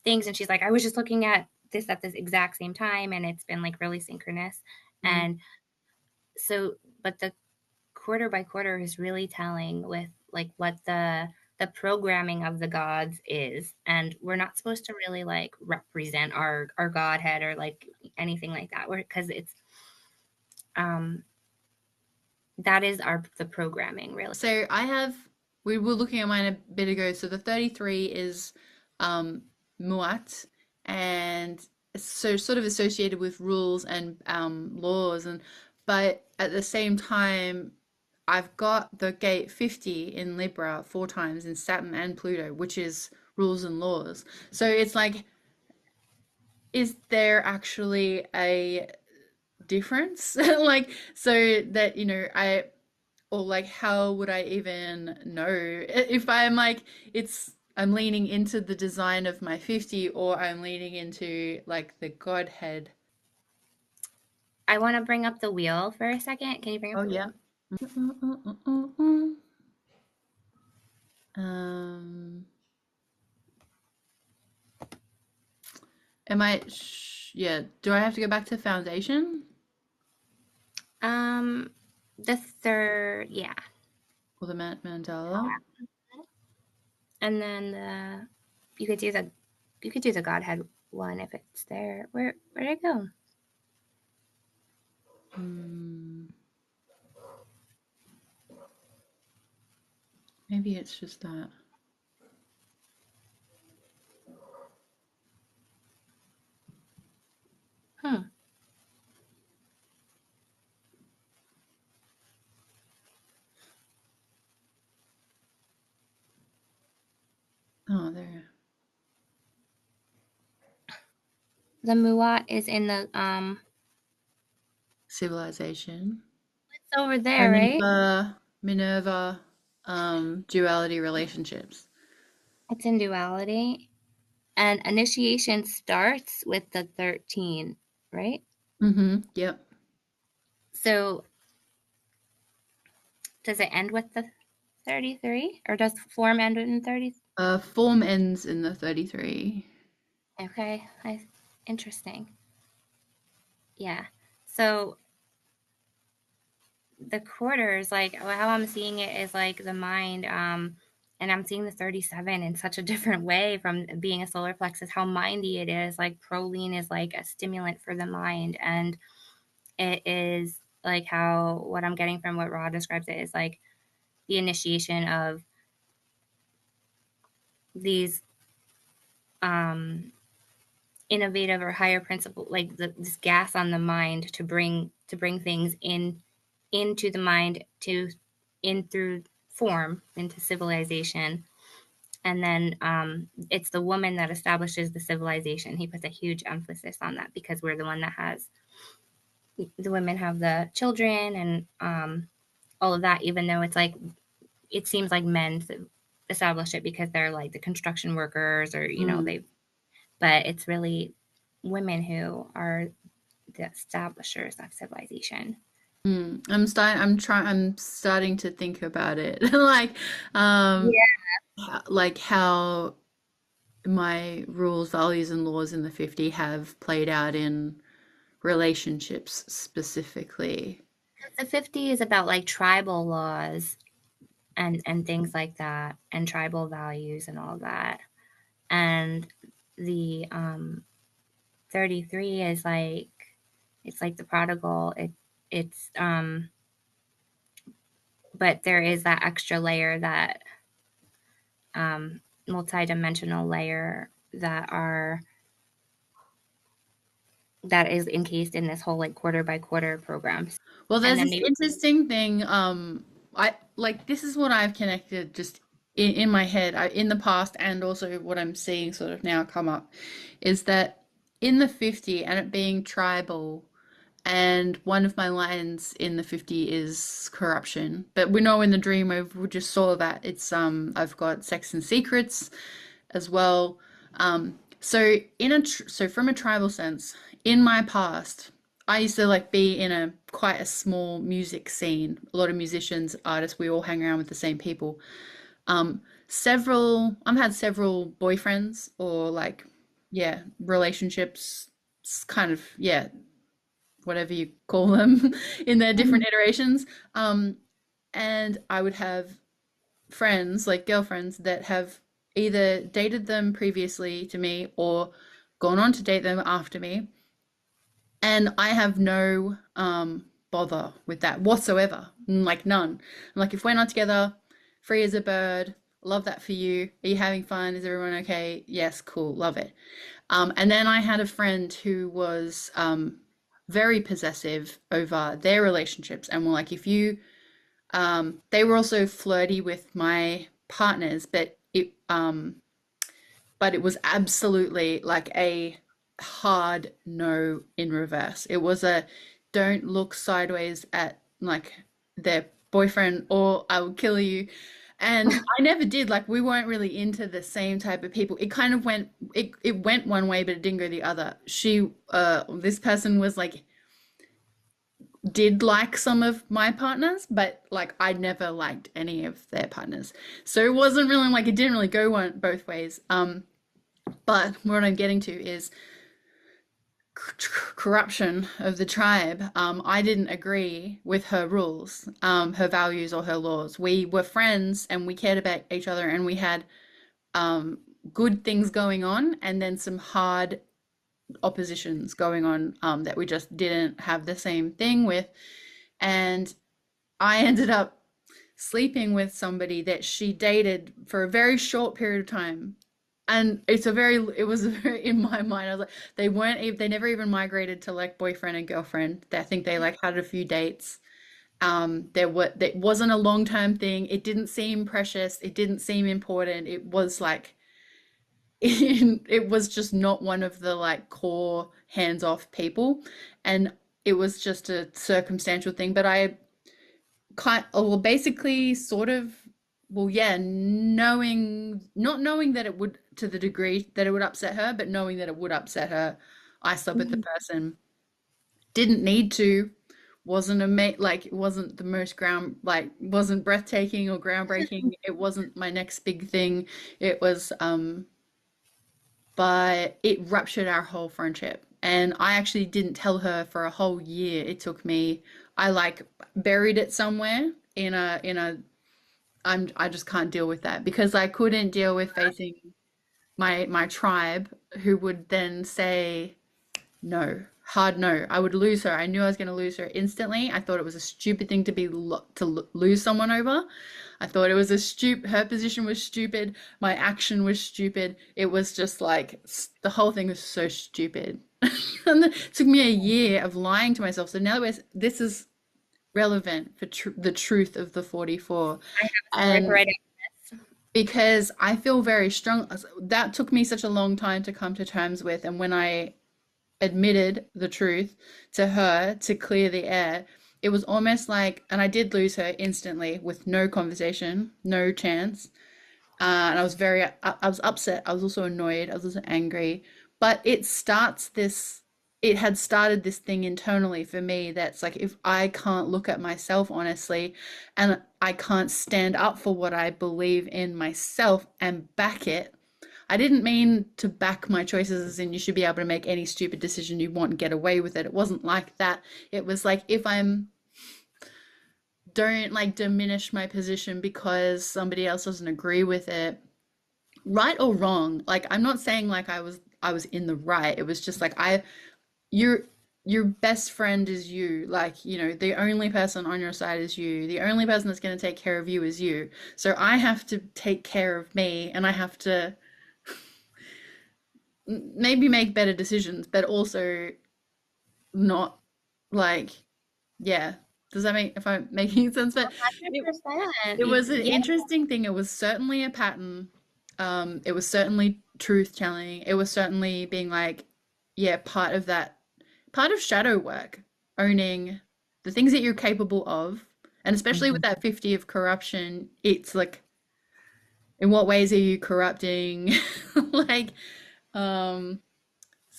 things, and she's like, I was just looking at this exact same time, and it's been like really synchronous, Mm. and so but the quarter by quarter is really telling with like what the programming of the gods is, and we're not supposed to really like represent our godhead or like anything like that, because it's um that is the programming really. So we were looking at mine a bit ago. So the 33 is um, Muat, and so sort of associated with rules and laws, but at the same time, I've got the gate 50 in Libra four times in Saturn and Pluto, which is rules and laws. So it's like, is there actually a difference? Like, so that, or like how would I even know if I'm like I'm leaning into the design of my 50 or I'm leaning into like the godhead. I want to bring up the wheel for a second. Can you bring up Oh the yeah. wheel? Um am I yeah, do I have to go back to foundation um the third, yeah. or the mandala? And then you could do the you could do the godhead one if it's there. Where'd it go? Hmm, maybe it's just that. Hmm. Oh, there. The muat is in the Civilization. it's over Oh, there, right? Minerva, duality relationships. It's in duality. And initiation starts with the 13, right? Mm-hmm. Yep. So does it end with the 33? Or does form end in 30? Form ends in the 33. Okay. Interesting. Yeah. So the quarters, like how I'm seeing it is like the mind, and I'm seeing the 37 in such a different way from being a solar plexus, how mindy it is. Like proline is like a stimulant for the mind, and it is like how what I'm getting from what Ra describes it is like the initiation of these um innovative or higher principle, like this gas on the mind to bring things into the mind to in through form into civilization. And then it's the woman that establishes the civilization. He puts a huge emphasis on that because we're the one that has the women have the children and all of that, even though it's like it seems like men establish it because they're like the construction workers or Mm. they, but it's really women who are the establishers of civilization. Mm. I'm starting to think about it. Like, um, Yeah. like how my rules, values, and laws in the 50 have played out in relationships specifically. The 50 is about like tribal laws and things like that and tribal values and all that. And the 33 is like it's like the prodigal. it's but there is that extra layer, that multi-dimensional layer that is encased in this whole like quarter by quarter program. Well, And there's then this they interesting thing. I like this is what I've connected just in my head, in the past, and also what I'm seeing sort of now come up, is that in the 50 and it being tribal, and one of my lines in the 50 is corruption. But we know in the dream we just saw that it's I've got sex and secrets as well. So so from a tribal sense, in my past, I used to like be in a quite a small music scene. A lot of musicians, artists, we all hang around with the same people. I've had several boyfriends or like, yeah, relationships, kind of, yeah, whatever you call them in their different iterations. Um, and I would have friends, like girlfriends, that have either dated them previously to me or gone on to date them after me. And I have no bother with that whatsoever. Like none. I'm like, if we're not together, free as a bird, love that for you. Are you having fun? Is everyone okay? Yes, cool, love it. And then I had a friend who was very possessive over their relationships and were like, if you they were also flirty with my partners, but it was absolutely like a hard no in reverse. It was a don't look sideways at like their boyfriend or I will kill you. And I never did. Like we weren't really into the same type of people. It kind of it went one way, but it didn't go the other. This person was like did like some of my partners, but like I never liked any of their partners. So it wasn't really like it didn't really go both ways. But what I'm getting to is corruption of the tribe. I didn't agree with her rules, her values or her laws. We were friends and we cared about each other and we had good things going on and then some hard oppositions going on that we just didn't have the same thing with. And I ended up sleeping with somebody that she dated for a very short period of time. And it was a very, in my mind, I was like, they never even migrated to like boyfriend and girlfriend. I think they like had a few dates. That wasn't a long-term thing. It didn't seem precious. It didn't seem important. It was like, it was just not one of the like core hands-off people. And it was just a circumstantial thing. But well, basically, sort of, well, yeah, not knowing that it would, to the degree that it would upset her, but knowing that it would upset her, I slept with the person. Didn't need to, wasn't like, it wasn't the most wasn't breathtaking or groundbreaking. It wasn't my next big thing. It was, but it ruptured our whole friendship. And I actually didn't tell her for a whole year. It took me, I like buried it somewhere I just can't deal with that because I couldn't deal with facing my tribe who would then say no, hard no. I would lose her. I knew I was going to lose her instantly. I thought it was a stupid thing to lose someone over. I thought it was her position was stupid. My action was stupid. It was just like the whole thing was so stupid. And it took me a year of lying to myself. So now this is relevant for the truth of the 44. I have a story And right after this. because I feel very strong, that took me such a long time to come to terms with. And when I admitted the truth to her to clear the air, it was almost like, and I did lose her instantly with no conversation, no chance. And I was upset. I was also annoyed. I was also angry. But it had started this thing internally for me that's like, if I can't look at myself honestly and I can't stand up for what I believe in myself and back it, I didn't mean to back my choices as in you should be able to make any stupid decision you want and get away with it. It wasn't like that. It was like if I'm don't like diminish my position because somebody else doesn't agree with it, right or wrong. Like I'm not saying like I was in the right. It was just like you're your best friend is you. Like, the only person on your side is you. The only person that's going to take care of you is you. So I have to take care of me and I have to maybe make better decisions, but also not like, yeah. Does that make, if I'm making sense? But it, 100%. it was an Yeah. interesting thing. It was certainly a pattern. It was certainly truth telling. It was certainly being like, yeah, part of shadow work, owning the things that you're capable of. And especially with Mhm. that 50 of corruption, it's like, in what ways are you corrupting? Like, um,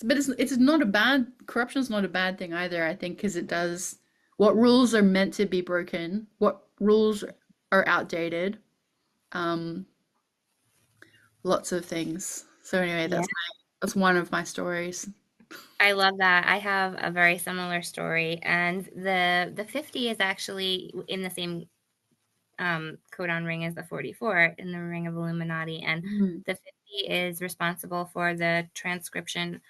but it's not a bad, corruption's not a bad thing either, I think, because it does what rules are meant to be broken, what rules are outdated, um, lots of things. So anyway, Yeah. that's one of my stories. I love that. I have a very similar story, and the 50 is actually in the same codon ring as the 44 in the ring of Illuminati, and Mm, the 50 is responsible for the transcription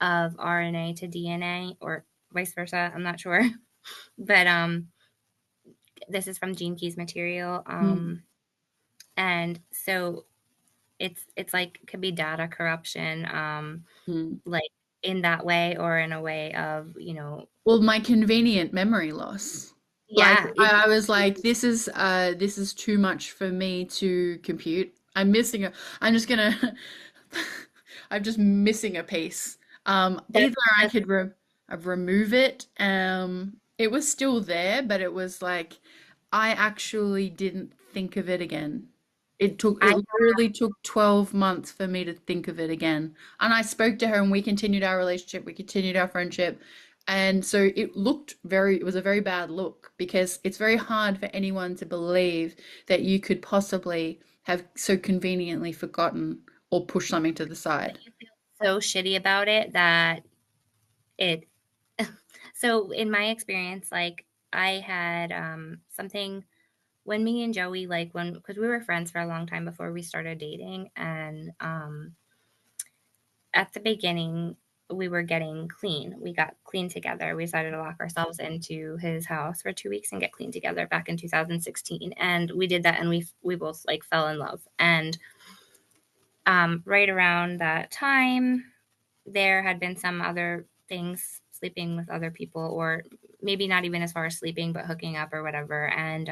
of RNA to DNA or vice versa. I'm not sure, but this is from Gene Key's material, mm, and so it's like could be data corruption, mm. like in that way or in a way of Well, my convenient memory loss. Like yeah, I was like, this is too much for me to compute. I'm just gonna I'm just missing a piece. that's Either I could remove it. It was still there, but it was like I actually didn't think of it again. I It literally took 12 months for me to think of it again. And I spoke to her and we continued our relationship, we continued our friendship. And so it was a very bad look because it's very hard for anyone to believe that you could possibly have so conveniently forgotten or pushed something to the but side. you feel so shitty about it that it so in my experience, like I had something when me and Joey, like when because we were friends for a long time before we started dating, and at the beginning we were getting clean. We got clean together. We decided to lock ourselves into his house for 2 weeks and get clean together back in 2016, and we did that, and we both like fell in love. And right around that time there had been some other things, sleeping with other people, or maybe not even as far as sleeping, but hooking up or whatever. And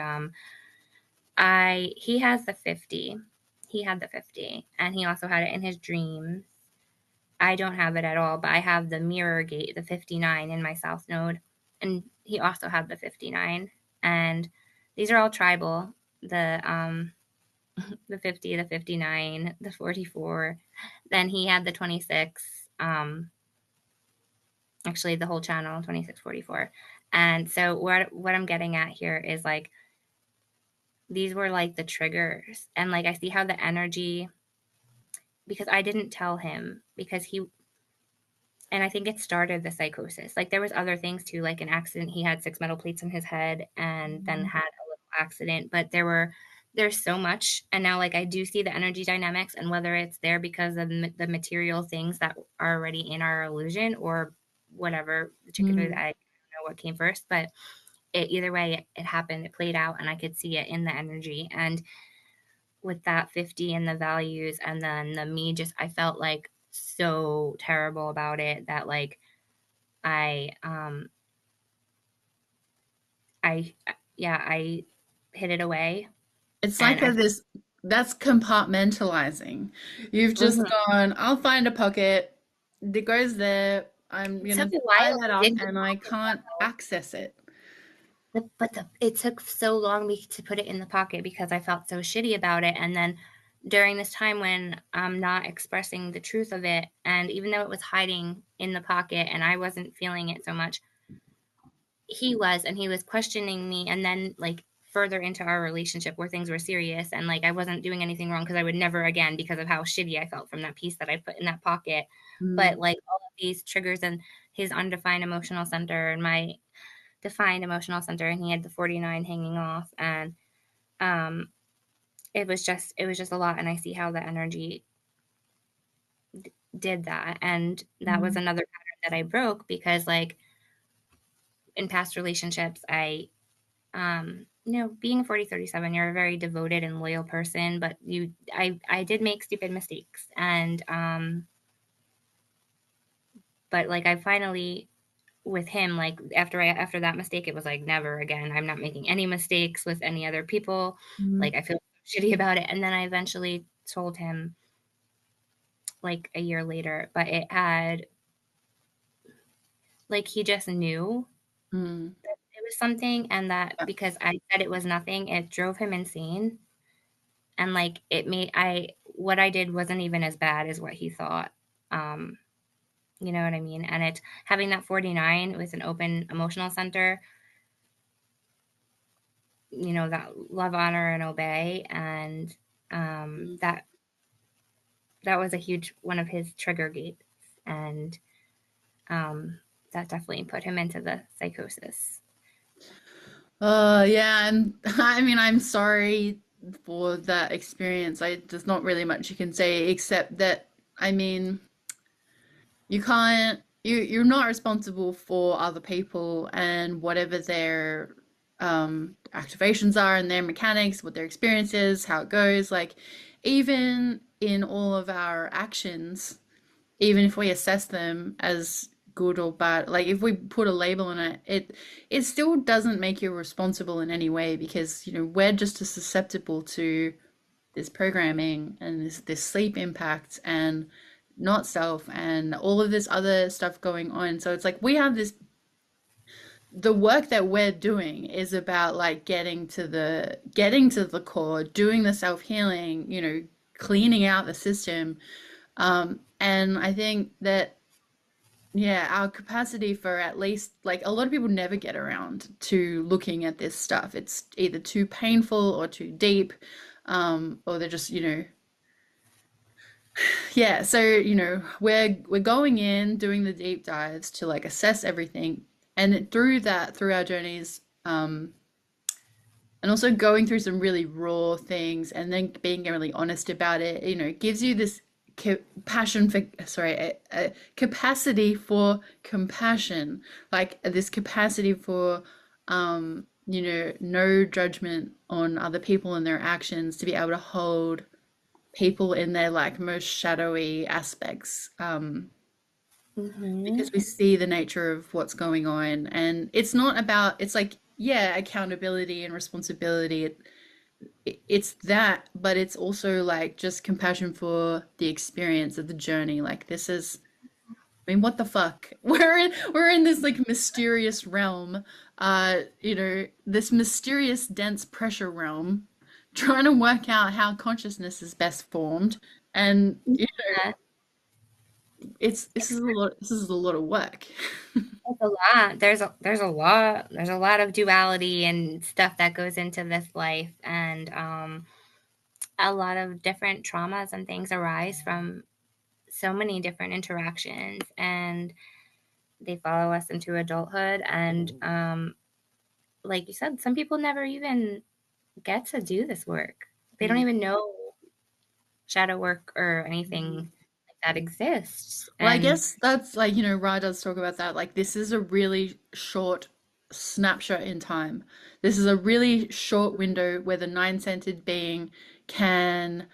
I he has the 50. He had the 50, and he also had it in his dreams. I don't have it at all, but I have the mirror gate, the 59 in my south node, and he also had the 59. And these are all tribal. The 50, the 59, the 44. Then he had the 26. Actually the whole channel 2644. And so what I'm getting at here is like these were like the triggers, and like I see how the energy, because I didn't tell him, because he, and I think it started the psychosis. Like there was other things too, like an accident. He had 6 metal plates in his head and then had a little accident, but there's so much. And now like I do see the energy dynamics, and whether it's there because of the material things that are already in our illusion, or whatever, the chicken or the Mm. egg, I don't know what came first, but either way it happened, it played out, and I could see it in the energy. And with that 50 and the values, and then the me, just I felt like so terrible about it that like I I yeah, I hid it away. It's And like I that's compartmentalizing. You've just mhm. gone, I'll find a pocket that goes there. I'm It gonna took a tie while that to up dig the and I pocket can't though. access it. It took so long to put it in the pocket because I felt so shitty about it. And then during this time when I'm not expressing the truth of it, and even though it was hiding in the pocket and I wasn't feeling it so much, he was, and he was questioning me. And then like further into our relationship where things were serious, and like I wasn't doing anything wrong, because I would never again, because of how shitty I felt from that piece that I put in that pocket. But Mm, like all of these triggers, and his undefined emotional center and my defined emotional center, and he had the 49 hanging off. And um it was just a lot, and I see how the energy did that. And that was mm, another pattern that I broke, because like in past relationships, being 40-37, you're a very devoted and loyal person, but I did make stupid mistakes. And, but like, I finally, with him, like after that mistake, it was like, never again. I'm not making any mistakes with any other people. Mm. Like, I feel shitty about it. And then I eventually told him like a year later, but it had, like, he just knew Mm. it was something, and that Yeah. because I said it was nothing, it drove him insane. And like, it made I what I did wasn't even as bad as what he thought. Um, you know what I mean? And it having that 49 with an open emotional center, that love, honor, and obey, and Mm. that was a huge one of his trigger gates, and that definitely put him into the psychosis. Yeah, and I mean, I'm sorry for that experience. There's not really much you can say except that, I mean, you can't, you're not responsible for other people and whatever their activations are and their mechanics, what their experience is, how it goes. Like, even in all of our actions, even if we assess them as good or bad, like if we put a label on it, it still doesn't make you responsible in any way because, we're just as susceptible to this programming and this sleep impact and not self and all of this other stuff going on. So it's like we have this the work that we're doing is about like getting to the core, doing the self-healing, cleaning out the system. And I think that yeah, our capacity for at least like a lot of people never get around to looking at this stuff. It's either too painful or too deep, or they're just, yeah. So, we're going in, doing the deep dives to like assess everything, and through that, through our journeys, and also going through some really raw things, and then being really honest about it, gives you this passion for, sorry, a capacity for compassion, like this capacity for, no judgment on other people and their actions, to be able to hold people in their like most shadowy aspects, Hmm. because we see the nature of what's going on, and it's not about, it's like, yeah, accountability and responsibility, it's that, but it's also like just compassion for the experience of the journey. Like, this is, I mean, what the fuck? We're in this like mysterious realm, this mysterious dense pressure realm, trying to work out how consciousness is best formed. And Yeah, this is a lot of work. it's a lot. There's a lot of duality and stuff that goes into this life, and a lot of different traumas and things arise from so many different interactions, and they follow us into adulthood. And like you said, some people never even get to do this work. They don't Mm. even know shadow work or anything like that exists. Well, I And guess that's like, Ra does talk about that. Like, this is a really short snapshot in time. This is a really short window where the nine-centered being can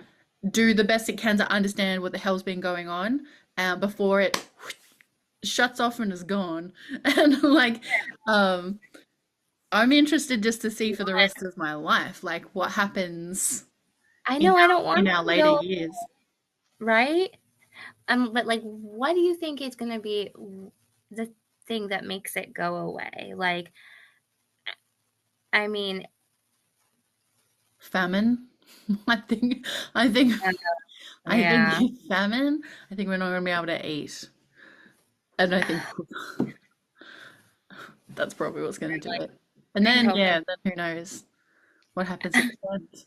do the best it can to understand what the hell's been going on, before it shuts off and is gone. And like, um, I'm interested just to see for the rest of my life, like what happens I in know I don't in want our to later know, years. right? But like, what do you think is going to be the thing that makes it go away? Like, I mean, Famine. I think. I think. uh, I think yeah, famine. I think we're not going to be able to eat, and I think that's probably what's going to do like, it. And I then, hope yeah, it. then who knows what happens at the end?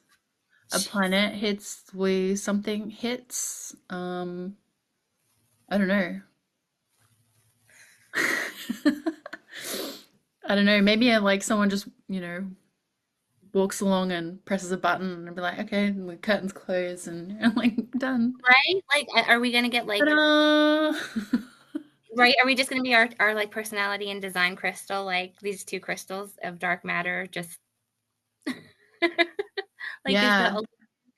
A planet hits, we something hits. I don't know. I don't know. Maybe like someone just, walks along and presses a button and be like, okay, and the curtains close and like done. Right? Like, are we going to get like, Ta-da! Right? Are we just going to be our like personality and design crystal, like these two crystals of dark matter, just like is the Yeah.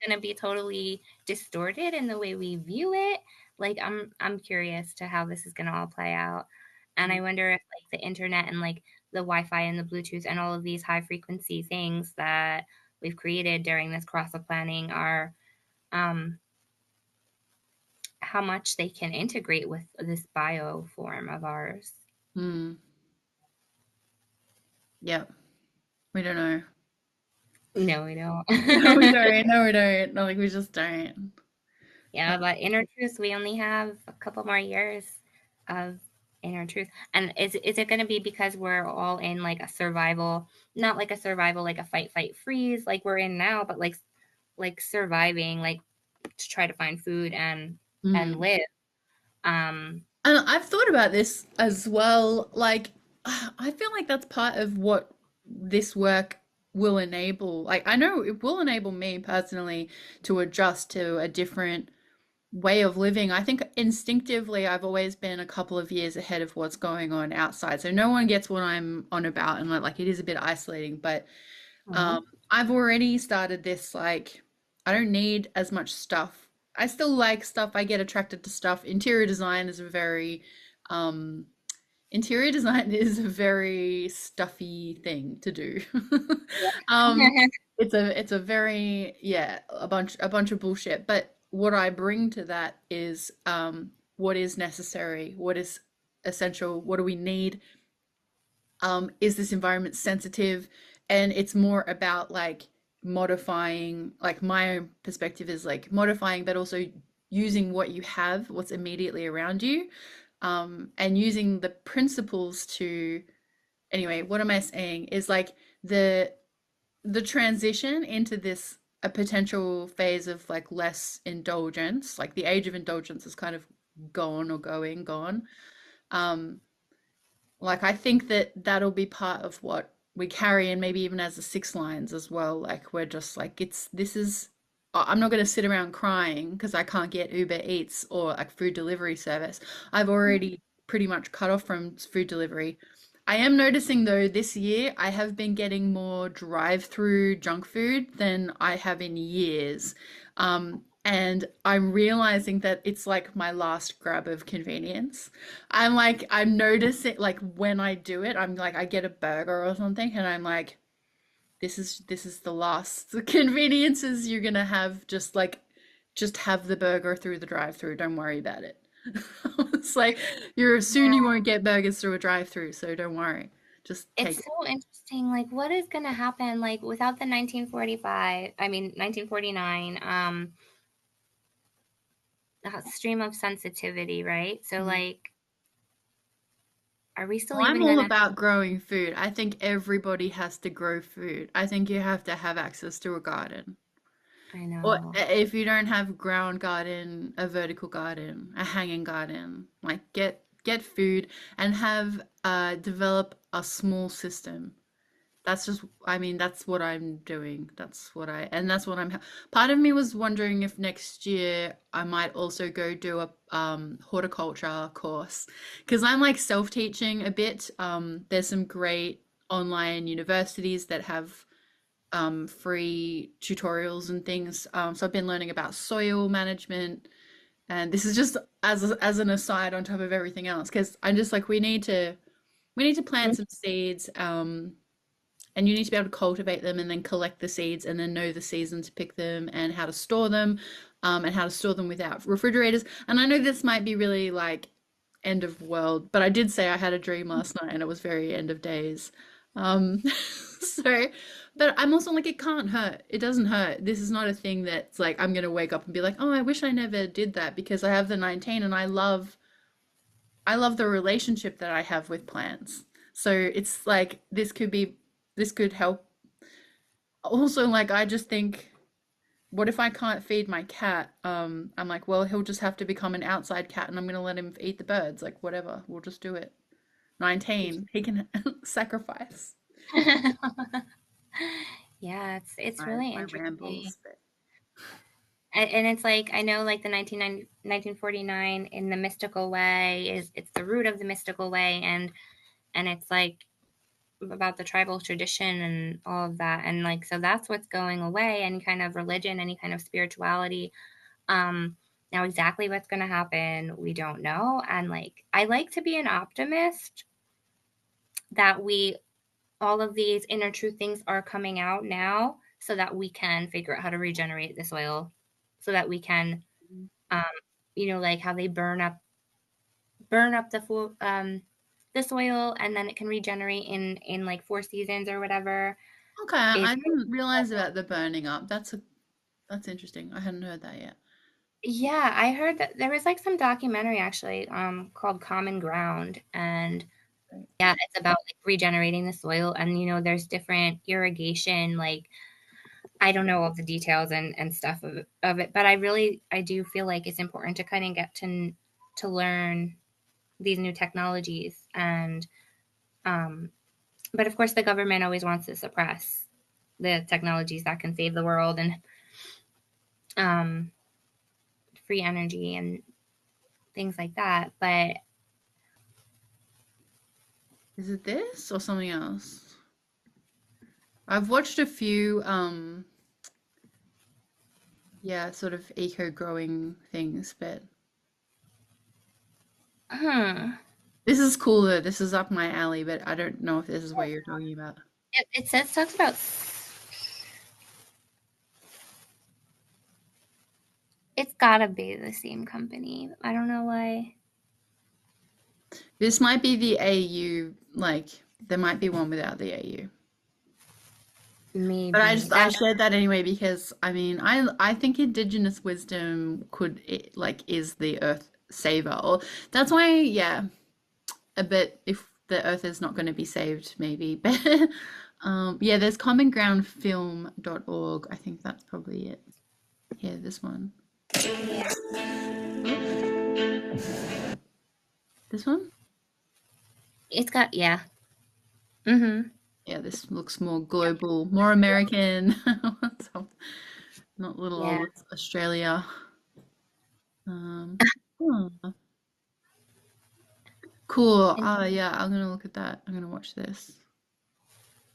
going to be totally distorted in the way we view it? Like I'm curious to how this is going to all play out. And I wonder if like the internet and like the Wi-Fi and the Bluetooth and all of these high frequency things that we've created during this cross of planning are um how much they can integrate with this bio form of ours. Mm. Yep. We don't know. No, we No, we don't. don't. No, we don't. No, like we just don't. Yeah, but inner truth, we only have a couple more years of inner truth. And is it going to be because we're all in like a survival, not like a survival, like a fight, fight, freeze, like we're in now, but like surviving, like to try to find food and Mm. live. Um, And I've thought about this as well. Like, I feel like that's part of what this work will enable. Like, I know it will enable me personally to adjust to a different way of living. I think instinctively, I've always been a couple of years ahead of what's going on outside. So no one gets what I'm on about, and like it is a bit isolating, but mhm. I've already started this, like, I don't need as much stuff. I still like stuff. I get attracted to stuff. Um, interior design is a very stuffy thing to do. Um, Yeah. it's a very, yeah, a bunch of bullshit. But what I bring to that is what is necessary, what is essential, what do we need? Is this environment sensitive? And it's more about like modifying, like my own perspective is like modifying, but also using what you have, what's immediately around you, and using the principles to, anyway, what am I saying is like the transition into this a potential phase of like less indulgence, like the age of indulgence is kind of gone or going gone. Um, like I think that that'll be part of what we carry, and maybe even as the six lines as well. Like we're just like it's this is. I'm not going to sit around crying because I can't get Uber Eats or like food delivery service. I've already pretty much cut off from food delivery. I am noticing though this year I have been getting more drive-through junk food than I have in years. And I'm realizing that it's like my last grab of convenience. I'm noticing like when I do it, I'm like I get a burger or something and I'm like this is the last conveniences you're gonna have, just have the burger through the drive-through. Don't worry about it. It's like you're soon you won't get burgers through a drive-through, so don't worry. Just take It's it. so interesting. Like, what is going to happen? Like, without the 1945, I mean, 1949, stream of sensitivity, right? So, Mm. like, are we still Well, I'm even all going to? about growing food. I think everybody has to grow food. I think you have to have access to a garden. I Or know. if you don't have ground garden, a vertical garden, a hanging garden, like get food and have develop a small system. That's just, I mean, that's what I'm doing. That's what I'm. Part of me was wondering if next year I might also go do a horticulture course because I'm like self-teaching a bit. There's some great online universities that have free tutorials and things. So I've been learning about soil management, and this is just as an aside on top of everything else, because I'm just like we need to plant some seeds, and you need to be able to cultivate them and then collect the seeds and then know the season to pick them and how to store them, and how to store them without refrigerators. And I know this might be really like end of world, but I did say I had a dream last night and it was very end of days. So, but I'm also like, it can't hurt. It doesn't hurt. This is not a thing that's like I'm gonna wake up and be like, oh, I wish I never did that because I have the 19 and I love the relationship that I have with plants. So it's like this could help. Also, like I just think, what if I can't feed my cat? I'm like, well, he'll just have to become an outside cat and I'm gonna let him eat the birds. Like whatever, we'll just do it. 19, he can sacrifice. Yeah, it's My really my interesting. rambles. But... And it's like, I know like the 1949 in the mystical way is, it's the root of the mystical way, and it's like about the tribal tradition and all of that, and like, so that's what's going away, any kind of religion, any kind of spirituality. Now exactly what's going to happen, we don't know. And like, I like to be an optimist that we, all of these inner truth things are coming out now, so that we can figure out how to regenerate the soil, so that we can, um, like how they burn up the soil, and then it can regenerate in like 4 seasons or whatever. Okay, Is I didn't realize about the burning up. That's interesting. I hadn't heard that yet. Yeah, I heard that there was like some documentary actually, called Common Ground, and Right. yeah, it's about like regenerating the soil, and there's different irrigation, like I don't know all the details and stuff of it, but I do feel like it's important to kind of get to learn these new technologies. And um but of course the government always wants to suppress the technologies that can save the world, and um free energy and things like that. But Is it this or something else? I've watched a few yeah, sort of eco growing things, but hmm this is cooler. This is up my alley, but I don't know if this is what you're talking about. it says, talks about, it's gotta be the same company. I don't know why. This might be the AU, like there might be one without the AU. But Maybe I that. shared that anyway because I mean I think indigenous wisdom like is the earth saver. Or that's why yeah, a bit if the earth is not going to be saved maybe. But yeah, there's commongroundfilm.org. I think that's probably it. Yeah, this one. Yeah, This one? it's got, yeah. Mm-hmm. Yeah, this looks more global, more American. So, not little Yeah. old Australia. Um, huh. Cool. And Yeah, I'm gonna look at that. I'm gonna watch this.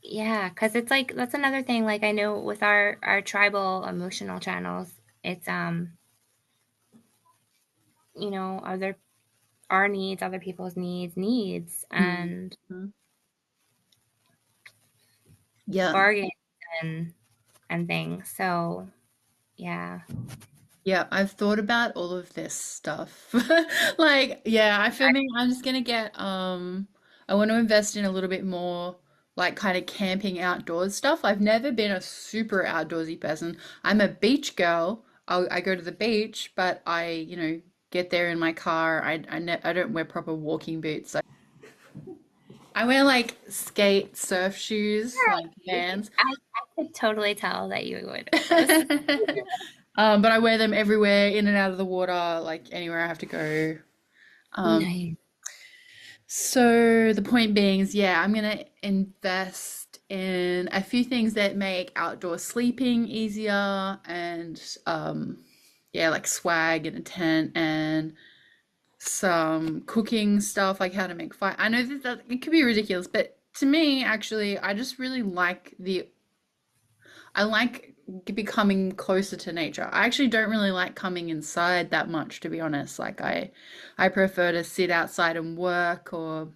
yeah, because it's like, that's another thing. Like, I know with our tribal emotional channels, it's other our needs, other people's needs, Mm. and Mhm. Yeah. bargains, and things. So yeah. Yeah, I've thought about all of this stuff. Like, yeah, I feel me, I'm just gonna get I want to invest in a little bit more like kind of camping outdoors stuff. I've never been a super outdoorsy person. I'm a beach girl. I go to the beach, but get there in my car. I don't wear proper walking boots. I wear like skate surf shoes, like Vans. I could totally tell that you would wear those. But I wear them everywhere, in and out of the water, like anywhere I have to go. Um, Nice. so the point being is, yeah, I'm gonna invest in a few things that make outdoor sleeping easier and yeah, like swag and a tent and some cooking stuff, like how to make fire. I know that it could be ridiculous, but to me, actually, I just really like I like becoming closer to nature. I actually don't really like coming inside that much, to be honest. Like I prefer to sit outside and work or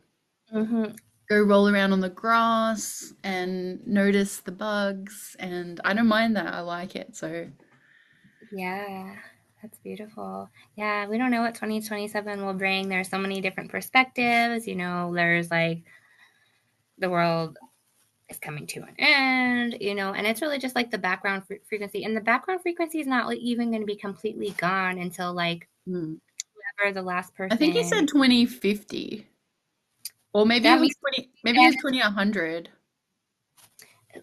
Hmm. go roll around on the grass and notice the bugs, and I don't mind that. I like it. So, Yeah, that's beautiful. Yeah, we don't know what 2027 will bring. There's so many different perspectives. There's like the world is coming to an end, and it's really just like the background frequency. And the background frequency is not like even going to be completely gone until like hmm. whoever the last I think he said person, 2050. Or maybe it that was means 20, maybe it was 2100.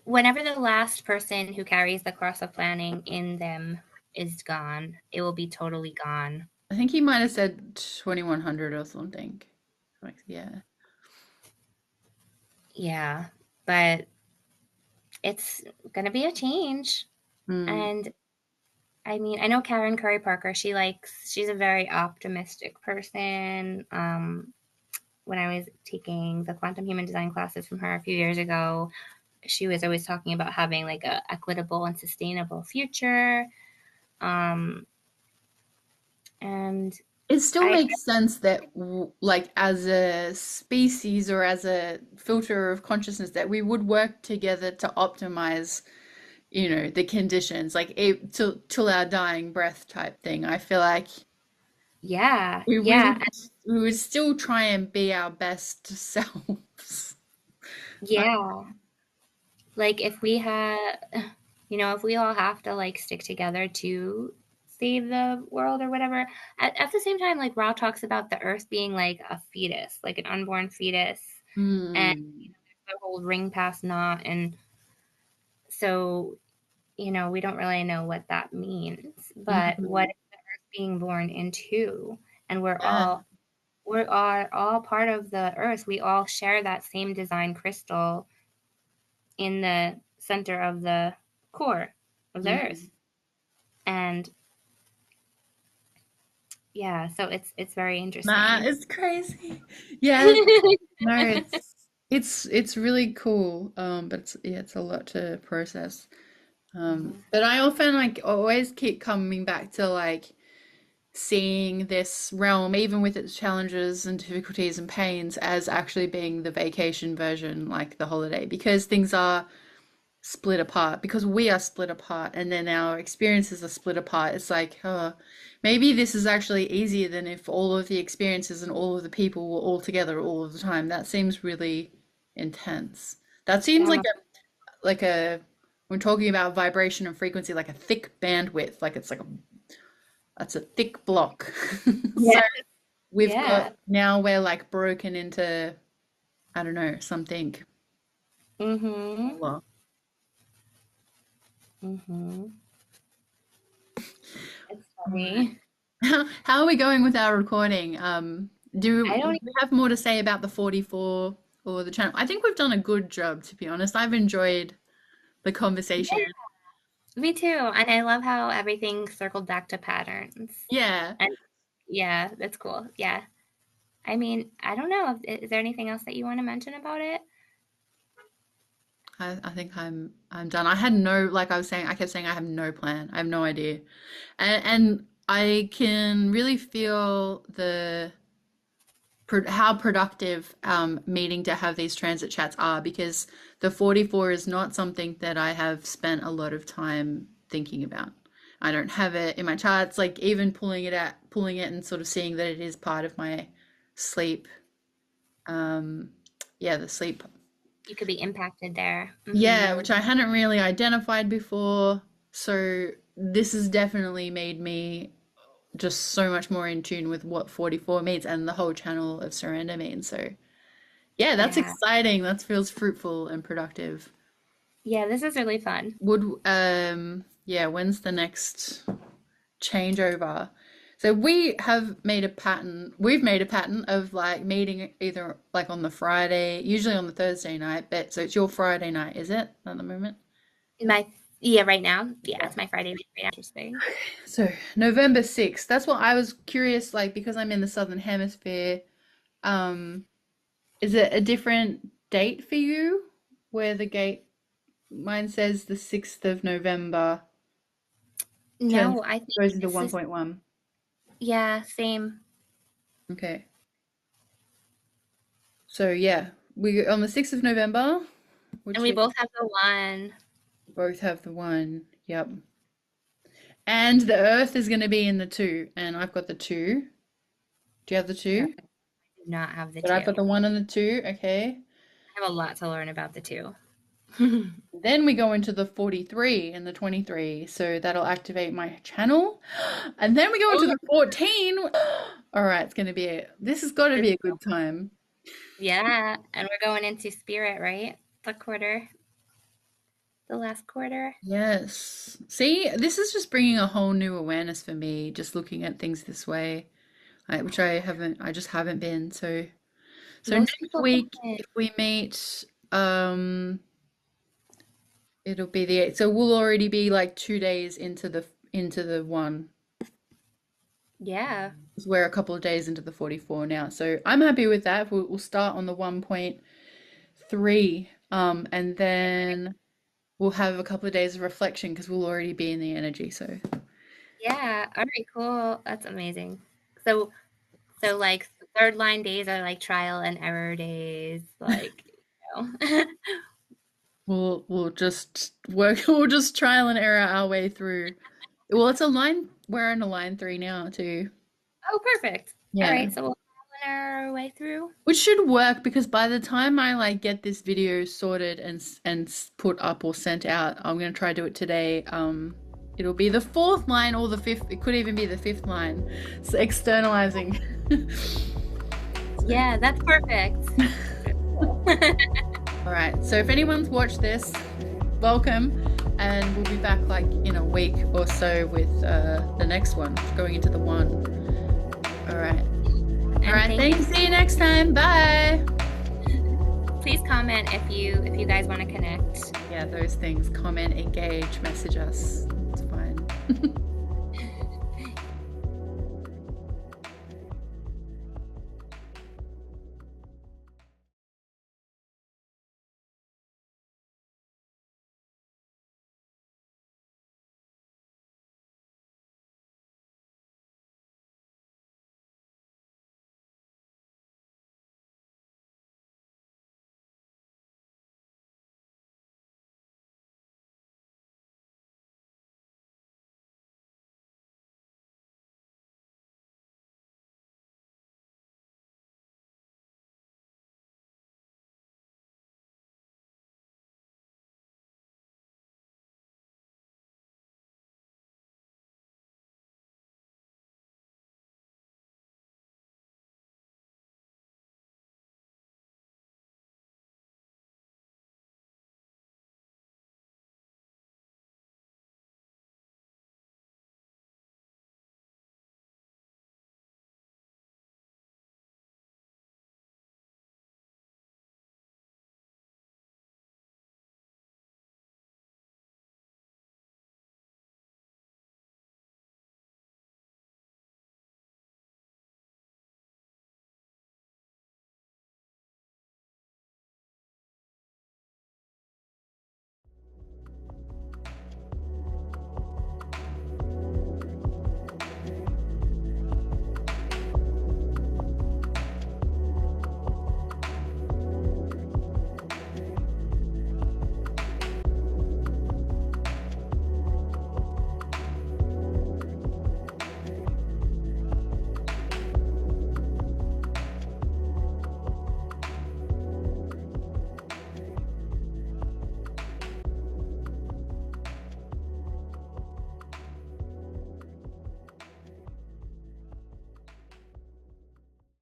whenever the last person who carries the cross of planning in them is gone, it will be totally gone. I think he might have said 2100 or something. Like, yeah. Yeah, but it's going to be a change. Mm. And I mean, I know Karen Curry Parker. She's a very optimistic person. When I was taking the quantum human design classes from her a few years ago, she was always talking about having like a equitable and sustainable future. Um, and It still I, makes sense that, like, as a species or as a filter of consciousness, that we would work together to optimize, the conditions, like till our dying breath type thing. I feel like yeah, we we yeah, would we would still try and be our best selves. I- yeah. Like if we had, if we all have to like stick together to save the world or whatever, at the same time, like Ra talks about the earth being like a fetus, like an unborn fetus, and Hmm. the whole ring past knot. And so, we don't really know what that means, but what Hmm. is the earth being born into? And Yeah. we are all part of the earth. We all share that same design crystal in the center of the core of the Hmm. earth. And yeah, so it's very Nah, interesting. it's crazy. Yeah. No, it's really cool. But it's a lot to process. But I often like always keep coming back to like seeing this realm, even with its challenges and difficulties and pains, as actually being the vacation version, like the holiday, because things are split apart, because we are split apart, and then our experiences are split apart. It's like, maybe this is actually easier than if all of the experiences and all of the people were all together all of the time. That seems really intense. That seems Yeah, like a when talking about vibration and frequency, like a thick bandwidth, like it's like that's a thick block. So yeah, we've got yeah. now we're like broken into, I don't know, something Mm-hmm. smaller. Mm-hmm. It's All right. funny. How are we going with our recording? I Do don't we have more to say about the 44 or the channel? I think we've done a good job, to be honest. I've enjoyed the conversation. Yeah, me too. And I love how everything circled back to patterns. Yeah, And yeah, that's cool. Yeah. I mean, I don't know. Is there anything else that you want to mention about it? I think I'm done. I had no, like I was saying, I kept saying I have no plan. I have no idea. And I can really feel how productive meeting to have these transit chats are, because the 44 is not something that I have spent a lot of time thinking about. I don't have it in my charts, like even pulling it and sort of seeing that it is part of my sleep. Um, yeah, the sleep. You could be impacted there. Yeah, Mm-hmm. which I hadn't really identified before. So this has definitely made me just so much more in tune with what 44 means and the whole channel of surrender means. So yeah, that's Yeah. exciting. That feels fruitful and productive. Yeah, this is really fun. Yeah, when's the next changeover? So we've made a pattern of like meeting either like on the Friday, usually on the Thursday night, but so it's your Friday night, is it, at the moment? My Yeah, right now. Yeah, Yeah. it's my Friday night right now. Interesting. So November 6th. That's what I was curious, like because I'm in the Southern Hemisphere. Um, is it a different date for you? Where the gate Mine says the 6th of November turns No, I think goes into it's this. 1.1. Yeah, same. Okay. So yeah, we on the 6th of November, And which we is both have the one. both have the one. Yep. And the Earth is going to be in the two, and I've got the two. Do you have the No, two? I do not have the But I've two. got the one and the two. Okay. I have a lot to learn about the two. Then we go into the 43 and the 23, so that'll activate my channel. And then we go into Oh, the 14. All right, this has got to be it's- a good time. yeah, and we're going into spirit, right? The last quarter. Yes. See, this is just bringing a whole new awareness for me, just looking at things this way, which I just haven't been. So Most next people week, haven't. if we meet, it'll be the 8th. So we'll already be like 2 days into into the 1. Yeah. We're a couple of days into the 44 now, so I'm happy with that. We'll start on the 1.3, and then we'll have a couple of days of reflection because we'll already be in the energy. So Yeah. All right, cool. That's amazing. So like third line days are like trial and error days, like, you know. we'll just work. We'll just trial and error our way through. Well, it's a line. We're in a line 3 now too. Oh, perfect. All Yeah. right, so we'll trial and error our way through. Which should work because by the time I like get this video sorted and put up or sent out, I'm gonna try to do it today. It'll be the 4th line or the 5th. It could even be the 5th line. So externalizing. Yeah, that's perfect. All right. So if anyone's watched this, welcome, and we'll be back like in a week or so with the next one, going into the 1. All right. All right. Thanks. See you next time. Bye. Please comment if you guys want to connect. Yeah, those things. Comment, engage, message us. It's fine.